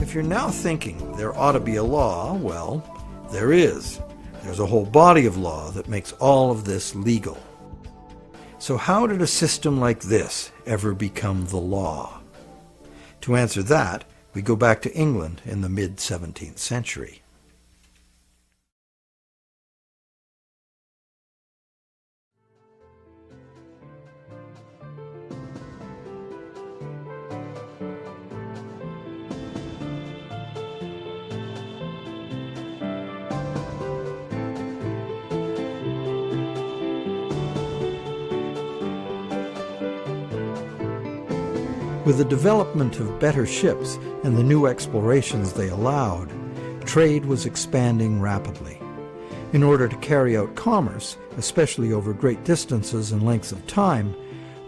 If you're now thinking there ought to be a law, well, there is. There's a whole body of law that makes all of this legal. So how did a system like this ever become the law? To answer that, we go back to England in the mid-17th century. With the development of better ships and the new explorations they allowed, trade was expanding rapidly. In order to carry out commerce, especially over great distances and lengths of time,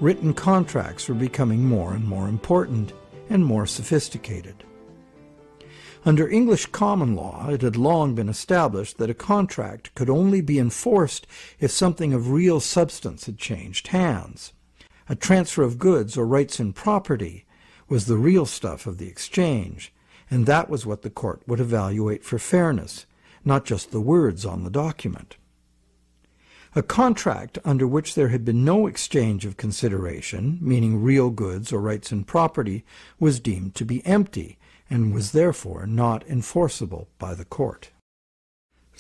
written contracts were becoming more and more important and more sophisticated. Under English common law, it had long been established that a contract could only be enforced if something of real substance had changed hands. A transfer of goods or rights in property was the real stuff of the exchange, and that was what the court would evaluate for fairness, not just the words on the document. A contract under which there had been no exchange of consideration, meaning real goods or rights in property, was deemed to be empty and was therefore not enforceable by the court.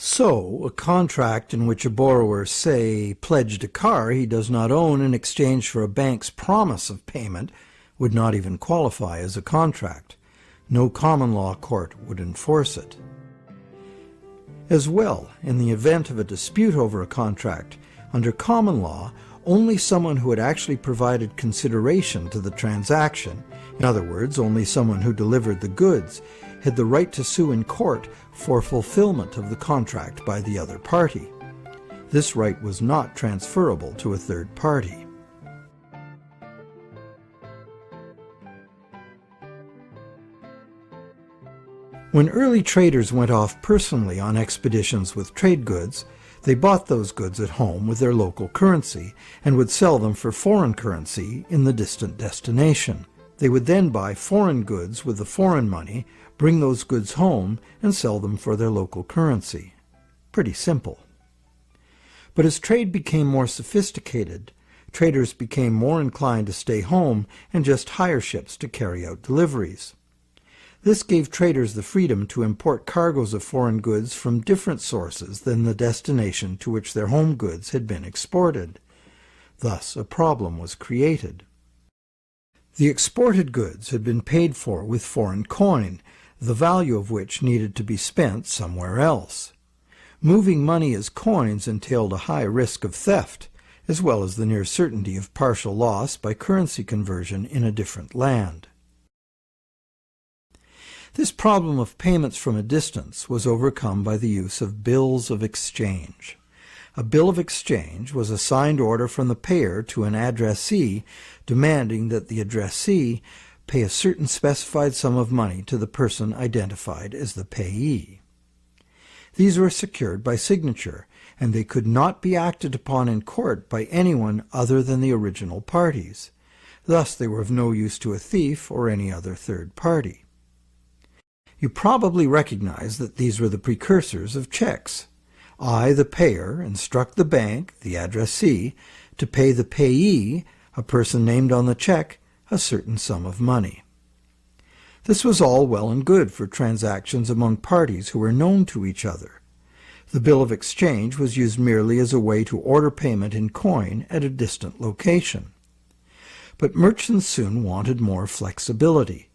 So, a contract in which a borrower, say, pledged a car he does not own in exchange for a bank's promise of payment would not even qualify as a contract. No common law court would enforce it. As well, in the event of a dispute over a contract, under common law, only someone who had actually provided consideration to the transaction, in other words, only someone who delivered the goods, had the right to sue in court for fulfillment of the contract by the other party. This right was not transferable to a third party. When early traders went off personally on expeditions with trade goods, they bought those goods at home with their local currency and would sell them for foreign currency in the distant destination. They would then buy foreign goods with the foreign money, bring those goods home, and sell them for their local currency. Pretty simple. But as trade became more sophisticated, traders became more inclined to stay home and just hire ships to carry out deliveries. This gave traders the freedom to import cargoes of foreign goods from different sources than the destination to which their home goods had been exported. Thus, a problem was created. The exported goods had been paid for with foreign coin, the value of which needed to be spent somewhere else. Moving money as coins entailed a high risk of theft, as well as the near certainty of partial loss by currency conversion in a different land. This problem of payments from a distance was overcome by the use of bills of exchange. A bill of exchange was a signed order from the payer to an addressee demanding that the addressee pay a certain specified sum of money to the person identified as the payee. These were secured by signature, and they could not be acted upon in court by anyone other than the original parties. Thus they were of no use to a thief or any other third party. You probably recognize that these were the precursors of checks. I, the payer, instruct the bank, the addressee, to pay the payee, a person named on the check, a certain sum of money. This was all well and good for transactions among parties who were known to each other. The bill of exchange was used merely as a way to order payment in coin at a distant location. But merchants soon wanted more flexibility.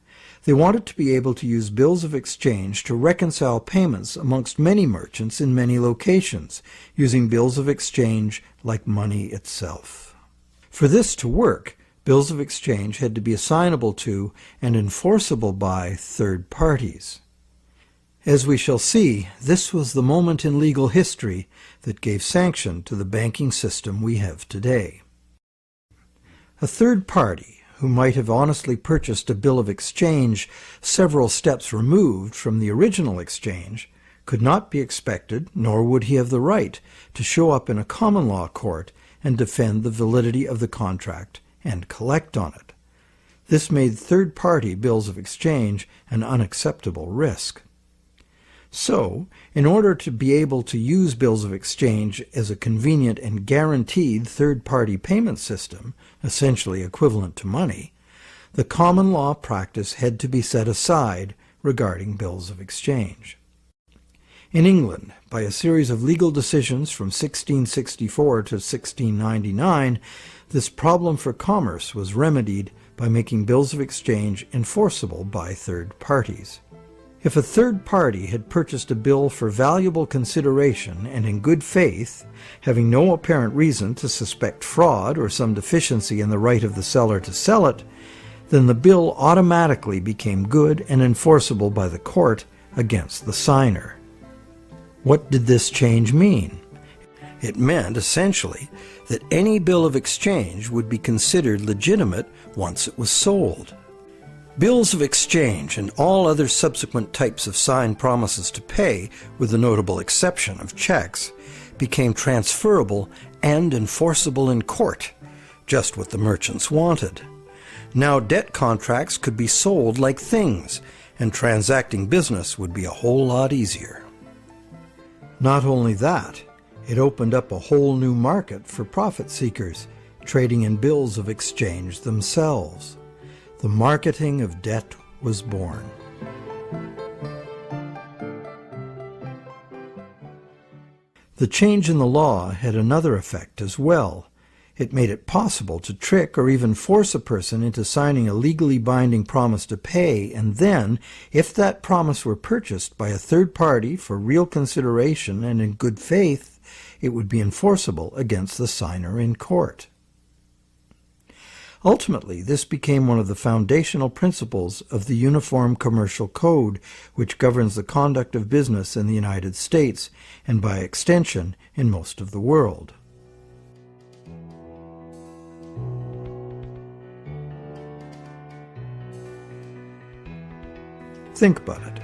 They wanted to be able to use bills of exchange to reconcile payments amongst many merchants in many locations, using bills of exchange like money itself. For this to work, bills of exchange had to be assignable to and enforceable by third parties. As we shall see, this was the moment in legal history that gave sanction to the banking system we have today. A third party, who might have honestly purchased a bill of exchange several steps removed from the original exchange, could not be expected, nor would he have the right, to show up in a common law court and defend the validity of the contract and collect on it. This made third-party bills of exchange an unacceptable risk. So, in order to be able to use bills of exchange as a convenient and guaranteed third-party payment system, essentially equivalent to money, the common law practice had to be set aside regarding bills of exchange. In England, by a series of legal decisions from 1664 to 1699, this problem for commerce was remedied by making bills of exchange enforceable by third parties. If a third party had purchased a bill for valuable consideration and in good faith, having no apparent reason to suspect fraud or some deficiency in the right of the seller to sell it, then the bill automatically became good and enforceable by the court against the signer. What did this change mean? It meant, essentially, that any bill of exchange would be considered legitimate once it was sold. Bills of exchange and all other subsequent types of signed promises to pay, with the notable exception of checks, became transferable and enforceable in court, just what the merchants wanted. Now debt contracts could be sold like things, and transacting business would be a whole lot easier. Not only that, it opened up a whole new market for profit seekers, trading in bills of exchange themselves. The marketing of debt was born. The change in the law had another effect as well. It made it possible to trick or even force a person into signing a legally binding promise to pay, and then, if that promise were purchased by a third party for real consideration and in good faith, it would be enforceable against the signer in court. Ultimately, this became one of the foundational principles of the Uniform Commercial Code, which governs the conduct of business in the United States, and by extension, in most of the world. Think about it.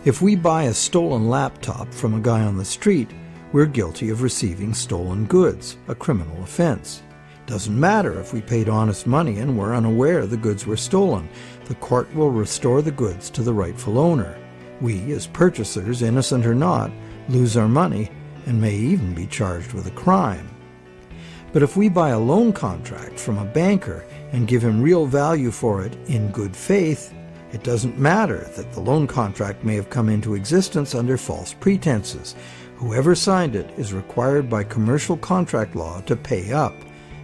If we buy a stolen laptop from a guy on the street, we're guilty of receiving stolen goods, a criminal offense. Doesn't matter if we paid honest money and were unaware the goods were stolen. The court will restore the goods to the rightful owner. We, as purchasers, innocent or not, lose our money and may even be charged with a crime. But if we buy a loan contract from a banker and give him real value for it in good faith, it doesn't matter that the loan contract may have come into existence under false pretenses. Whoever signed it is required by commercial contract law to pay up,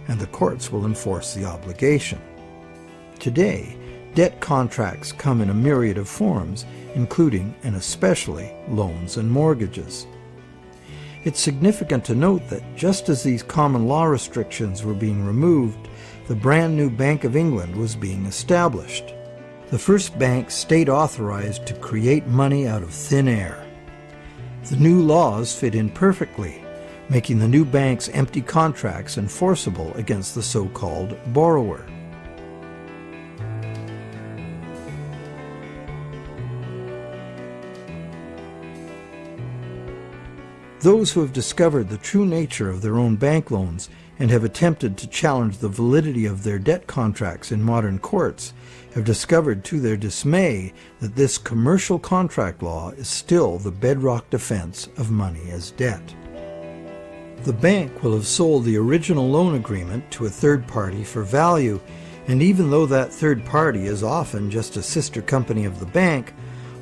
and the courts will enforce the obligation. Today, debt contracts come in a myriad of forms, including and especially loans and mortgages. It's significant to note that just as these common law restrictions were being removed, the brand new Bank of England was being established. The first bank state-authorized to create money out of thin air. The new laws fit in perfectly, making the new bank's empty contracts enforceable against the so-called borrower. Those who have discovered the true nature of their own bank loans and have attempted to challenge the validity of their debt contracts in modern courts have discovered to their dismay that this commercial contract law is still the bedrock defense of money as debt. The bank will have sold the original loan agreement to a third party for value, and even though that third party is often just a sister company of the bank,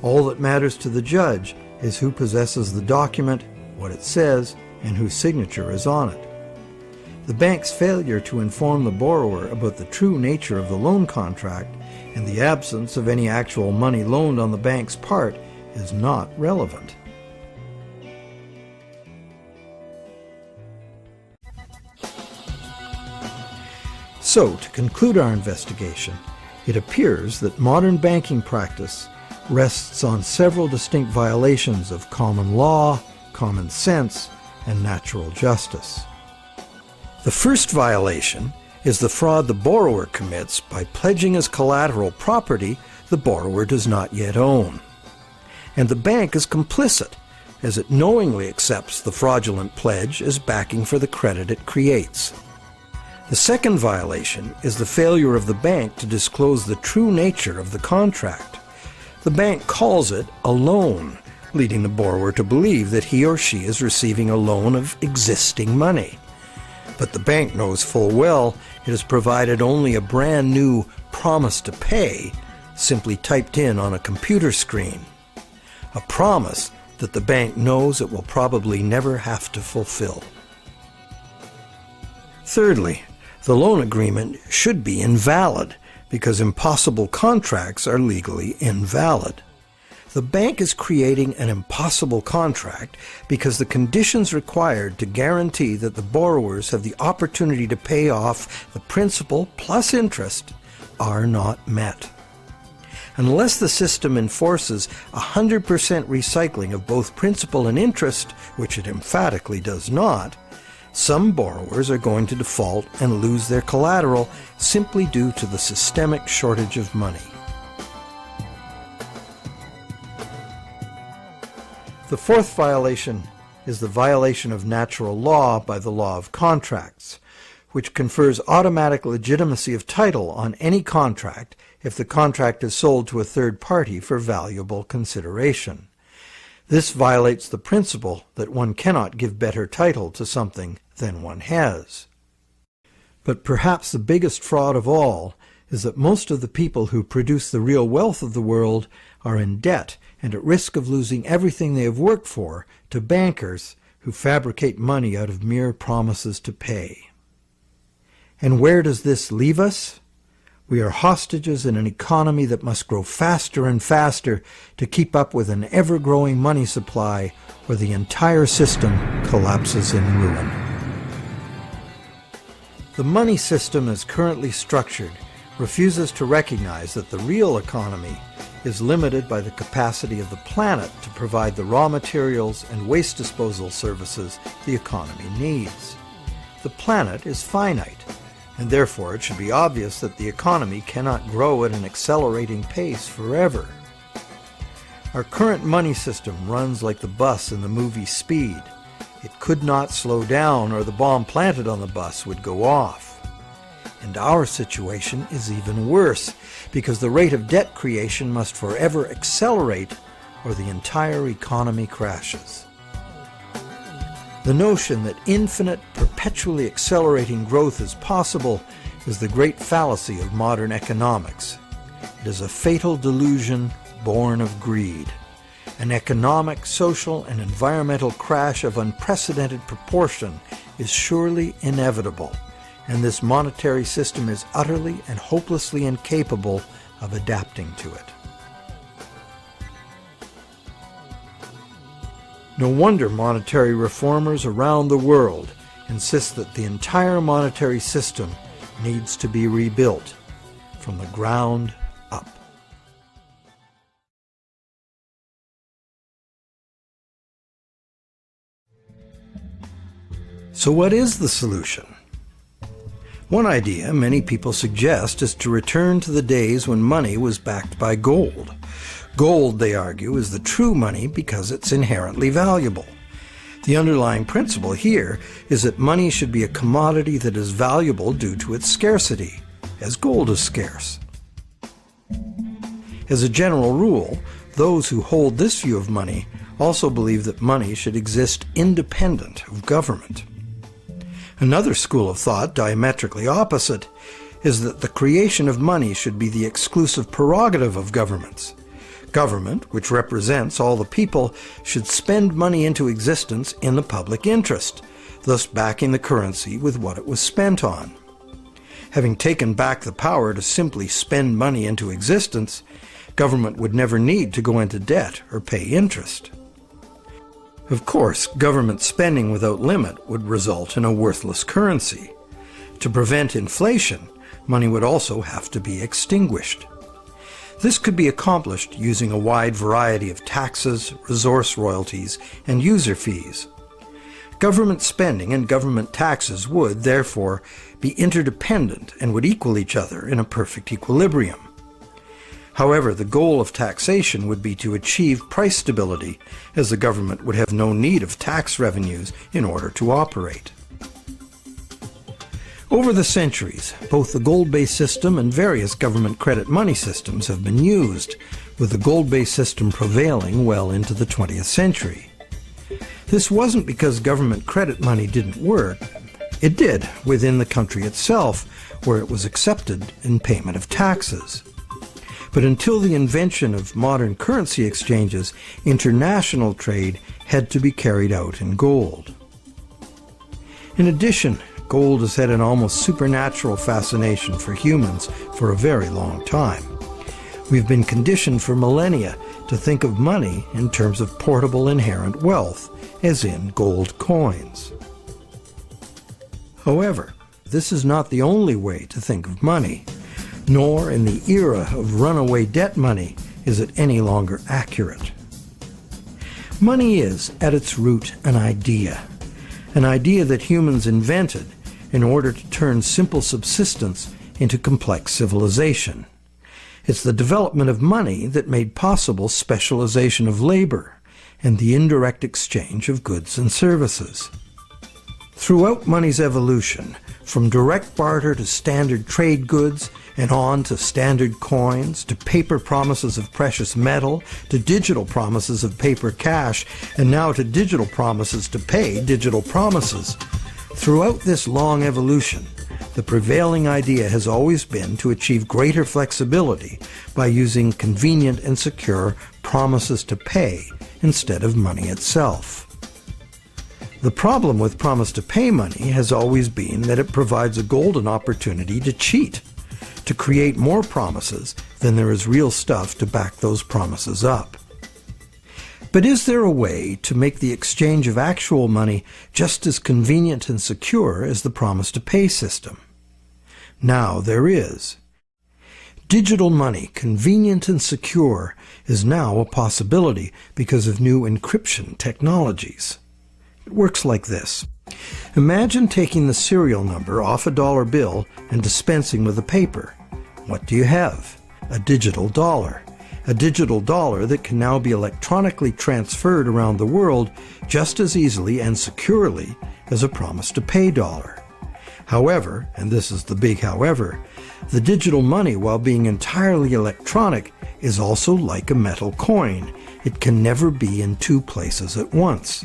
all that matters to the judge is who possesses the document, what it says, and whose signature is on it. The bank's failure to inform the borrower about the true nature of the loan contract and the absence of any actual money loaned on the bank's part is not relevant. So, to conclude our investigation, it appears that modern banking practice rests on several distinct violations of common law, common sense, and natural justice. The first violation is the fraud the borrower commits by pledging as collateral property the borrower does not yet own. And the bank is complicit, as it knowingly accepts the fraudulent pledge as backing for the credit it creates. The second violation is the failure of the bank to disclose the true nature of the contract. The bank calls it a loan, leading the borrower to believe that he or she is receiving a loan of existing money. But the bank knows full well it has provided only a brand new promise to pay, simply typed in on a computer screen. A promise that the bank knows it will probably never have to fulfill. Thirdly, the loan agreement should be invalid because impossible contracts are legally invalid. The bank is creating an impossible contract because the conditions required to guarantee that the borrowers have the opportunity to pay off the principal plus interest are not met. Unless the system enforces 100% recycling of both principal and interest, which it emphatically does not, some borrowers are going to default and lose their collateral simply due to the systemic shortage of money. The fourth violation is the violation of natural law by the law of contracts, which confers automatic legitimacy of title on any contract if the contract is sold to a third party for valuable consideration. This violates the principle that one cannot give better title to something than one has. But perhaps the biggest fraud of all is that most of the people who produce the real wealth of the world are in debt and at risk of losing everything they have worked for to bankers who fabricate money out of mere promises to pay. And where does this leave us? We are hostages in an economy that must grow faster and faster to keep up with an ever-growing money supply, where the entire system collapses in ruin. The money system as currently structured refuses to recognize that the real economy is limited by the capacity of the planet to provide the raw materials and waste disposal services the economy needs. The planet is finite, and therefore it should be obvious that the economy cannot grow at an accelerating pace forever. Our current money system runs like the bus in the movie Speed. It could not slow down, or the bomb planted on the bus would go off. And our situation is even worse, because the rate of debt creation must forever accelerate, or the entire economy crashes. The notion that infinite, perpetually accelerating growth is possible is the great fallacy of modern economics. It is a fatal delusion born of greed. An economic, social, and environmental crash of unprecedented proportion is surely inevitable, and this monetary system is utterly and hopelessly incapable of adapting to it. No wonder monetary reformers around the world insist that the entire monetary system needs to be rebuilt from the ground up. So what is the solution? One idea many people suggest is to return to the days when money was backed by gold. Gold, they argue, is the true money because it's inherently valuable. The underlying principle here is that money should be a commodity that is valuable due to its scarcity, as gold is scarce. As a general rule, those who hold this view of money also believe that money should exist independent of government. Another school of thought, diametrically opposite, is that the creation of money should be the exclusive prerogative of governments. Government, which represents all the people, should spend money into existence in the public interest, thus backing the currency with what it was spent on. Having taken back the power to simply spend money into existence, government would never need to go into debt or pay interest. Of course, government spending without limit would result in a worthless currency. To prevent inflation, money would also have to be extinguished. This could be accomplished using a wide variety of taxes, resource royalties, and user fees. Government spending and government taxes would, therefore, be interdependent and would equal each other in a perfect equilibrium. However, the goal of taxation would be to achieve price stability, as the government would have no need of tax revenues in order to operate. Over the centuries, both the gold-based system and various government credit money systems have been used, with the gold-based system prevailing well into the 20th century. This wasn't because government credit money didn't work. It did within the country itself, where it was accepted in payment of taxes. But until the invention of modern currency exchanges, international trade had to be carried out in gold. In addition, gold has had an almost supernatural fascination for humans for a very long time. We've been conditioned for millennia to think of money in terms of portable inherent wealth, as in gold coins. However, this is not the only way to think of money, nor in the era of runaway debt money is it any longer accurate. Money is, at its root, an idea that humans invented in order to turn simple subsistence into complex civilization. It's the development of money that made possible specialization of labor and the indirect exchange of goods and services. Throughout money's evolution, from direct barter to standard trade goods, and on to standard coins, to paper promises of precious metal, to digital promises of paper cash, and now to digital promises to pay digital promises. Throughout this long evolution, the prevailing idea has always been to achieve greater flexibility by using convenient and secure promises to pay instead of money itself. The problem with promise to pay money has always been that it provides a golden opportunity to cheat, to create more promises than there is real stuff to back those promises up. But is there a way to make the exchange of actual money just as convenient and secure as the promise to pay system? Now there is. Digital money, convenient and secure, is now a possibility because of new encryption technologies. It works like this. Imagine taking the serial number off a dollar bill and dispensing with the paper. What do you have? A digital dollar. A digital dollar that can now be electronically transferred around the world just as easily and securely as a promise to pay dollar. However, and this is the big however, the digital money, while being entirely electronic, is also like a metal coin. It can never be in two places at once.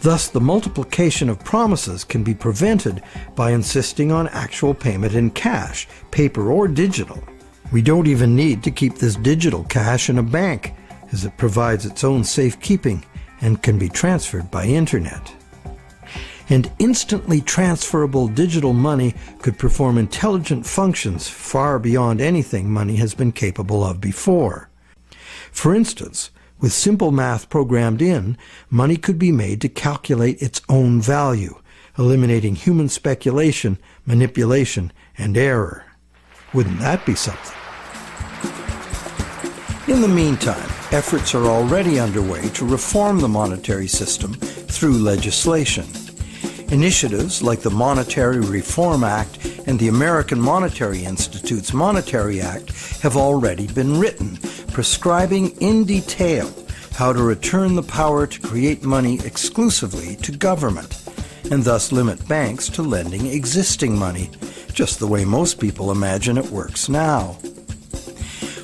Thus, the multiplication of promises can be prevented by insisting on actual payment in cash, paper or digital. We don't even need to keep this digital cash in a bank, as it provides its own safekeeping and can be transferred by internet. And instantly transferable digital money could perform intelligent functions far beyond anything money has been capable of before. For instance, with simple math programmed in, money could be made to calculate its own value, eliminating human speculation, manipulation, and error. Wouldn't that be something? In the meantime, efforts are already underway to reform the monetary system through legislation. Initiatives like the Monetary Reform Act and the American Monetary Institute's Monetary Act have already been written, prescribing in detail how to return the power to create money exclusively to government, and thus limit banks to lending existing money, just the way most people imagine it works now.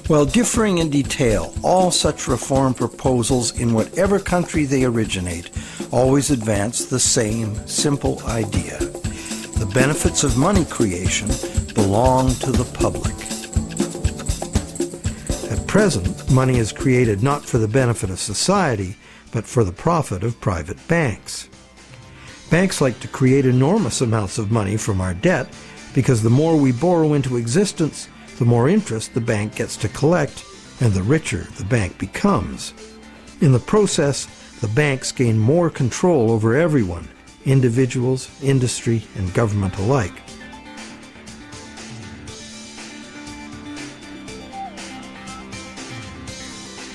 While differing in detail, all such reform proposals in whatever country they originate always advance the same simple idea. The benefits of money creation belong to the public. At present, money is created not for the benefit of society, but for the profit of private banks. Banks like to create enormous amounts of money from our debt because the more we borrow into existence, the more interest the bank gets to collect, and the richer the bank becomes. In the process, the banks gain more control over everyone, individuals, industry, and government alike.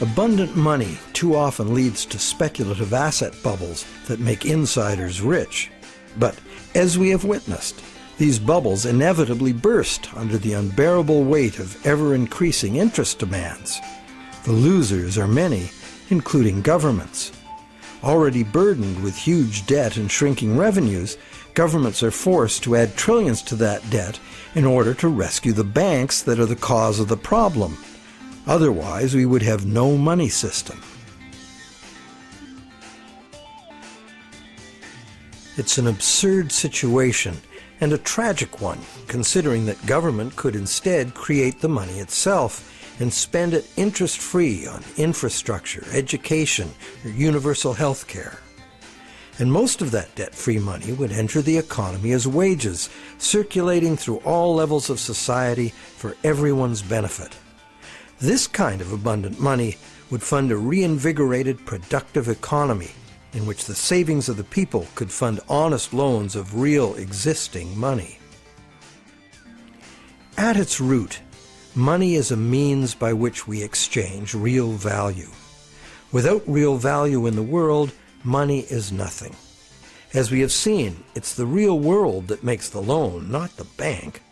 Abundant money too often leads to speculative asset bubbles that make insiders rich. But, as we have witnessed, these bubbles inevitably burst under the unbearable weight of ever-increasing interest demands. The losers are many, including governments. Already burdened with huge debt and shrinking revenues, governments are forced to add trillions to that debt in order to rescue the banks that are the cause of the problem. Otherwise, we would have no money system. It's an absurd situation, and a tragic one, considering that government could instead create the money itself and spend it interest-free on infrastructure, education, or universal health care. And most of that debt-free money would enter the economy as wages, circulating through all levels of society for everyone's benefit. This kind of abundant money would fund a reinvigorated, productive economy in which the savings of the people could fund honest loans of real existing money. At its root, money is a means by which we exchange real value. Without real value in the world, money is nothing. As we have seen, it's the real world that makes the loan, not the bank.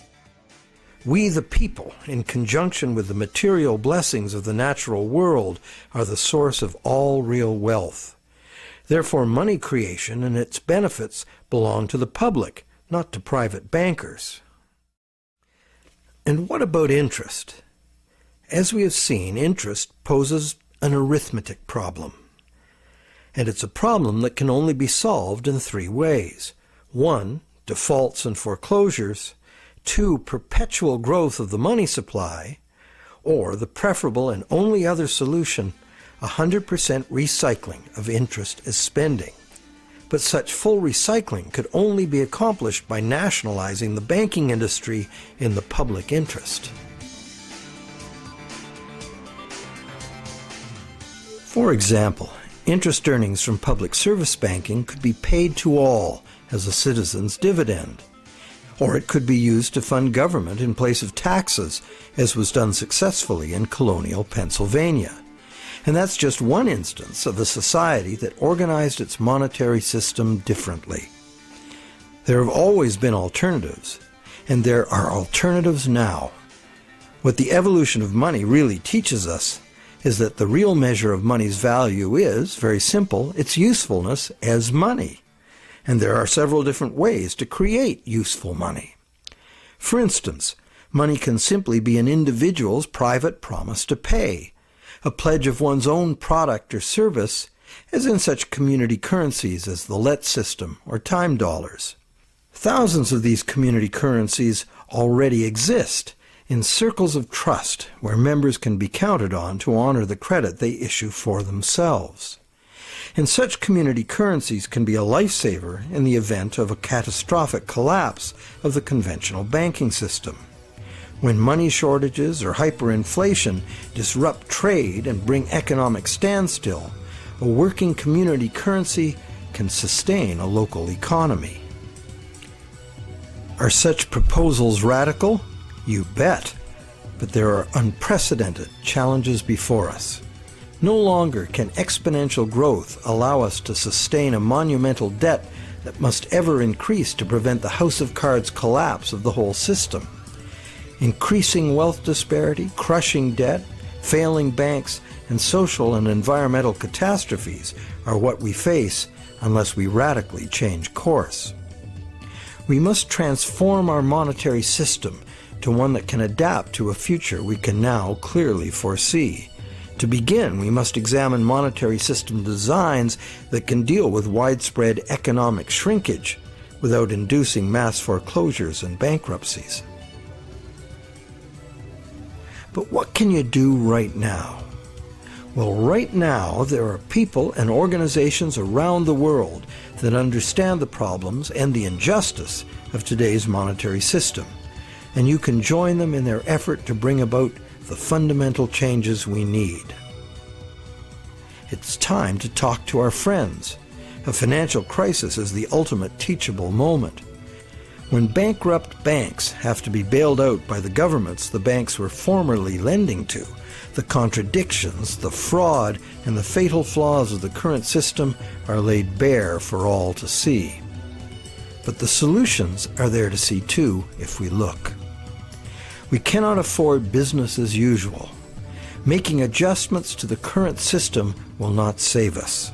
We, the people, in conjunction with the material blessings of the natural world, are the source of all real wealth. Therefore, money creation and its benefits belong to the public, not to private bankers. And what about interest? As we have seen, interest poses an arithmetic problem. And it's a problem that can only be solved in three ways. 1, defaults and foreclosures. 2, perpetual growth of the money supply. Or the preferable and only other solution, 100% recycling of interest as spending. But such full recycling could only be accomplished by nationalizing the banking industry in the public interest. For example, interest earnings from public service banking could be paid to all as a citizen's dividend. Or it could be used to fund government in place of taxes, as was done successfully in colonial Pennsylvania. And that's just one instance of a society that organized its monetary system differently. There have always been alternatives, and there are alternatives now. What the evolution of money really teaches us is that the real measure of money's value is, very simple, its usefulness as money. And there are several different ways to create useful money. For instance, money can simply be an individual's private promise to pay, a pledge of one's own product or service, as in such community currencies as the let system or time dollars. Thousands of these community currencies already exist in circles of trust where members can be counted on to honor the credit they issue for themselves. And such community currencies can be a lifesaver in the event of a catastrophic collapse of the conventional banking system. When money shortages or hyperinflation disrupt trade and bring economic standstill, a working community currency can sustain a local economy. Are such proposals radical? You bet. But there are unprecedented challenges before us. No longer can exponential growth allow us to sustain a monumental debt that must ever increase to prevent the house of cards collapse of the whole system. Increasing wealth disparity, crushing debt, failing banks, and social and environmental catastrophes are what we face unless we radically change course. We must transform our monetary system to one that can adapt to a future we can now clearly foresee. To begin, we must examine monetary system designs that can deal with widespread economic shrinkage without inducing mass foreclosures and bankruptcies. But what can you do right now? Well, right now there are people and organizations around the world that understand the problems and the injustice of today's monetary system, and you can join them in their effort to bring about the fundamental changes we need. It's time to talk to our friends. A financial crisis is the ultimate teachable moment. When bankrupt banks have to be bailed out by the governments the banks were formerly lending to, the contradictions, the fraud, and the fatal flaws of the current system are laid bare for all to see. But the solutions are there to see too if we look. We cannot afford business as usual. Making adjustments to the current system will not save us.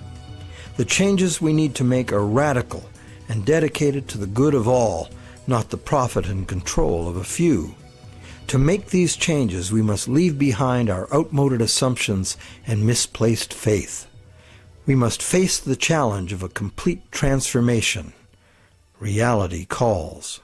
The changes we need to make are radical and dedicated to the good of all, not the profit and control of a few. To make these changes, we must leave behind our outmoded assumptions and misplaced faith. We must face the challenge of a complete transformation. Reality calls.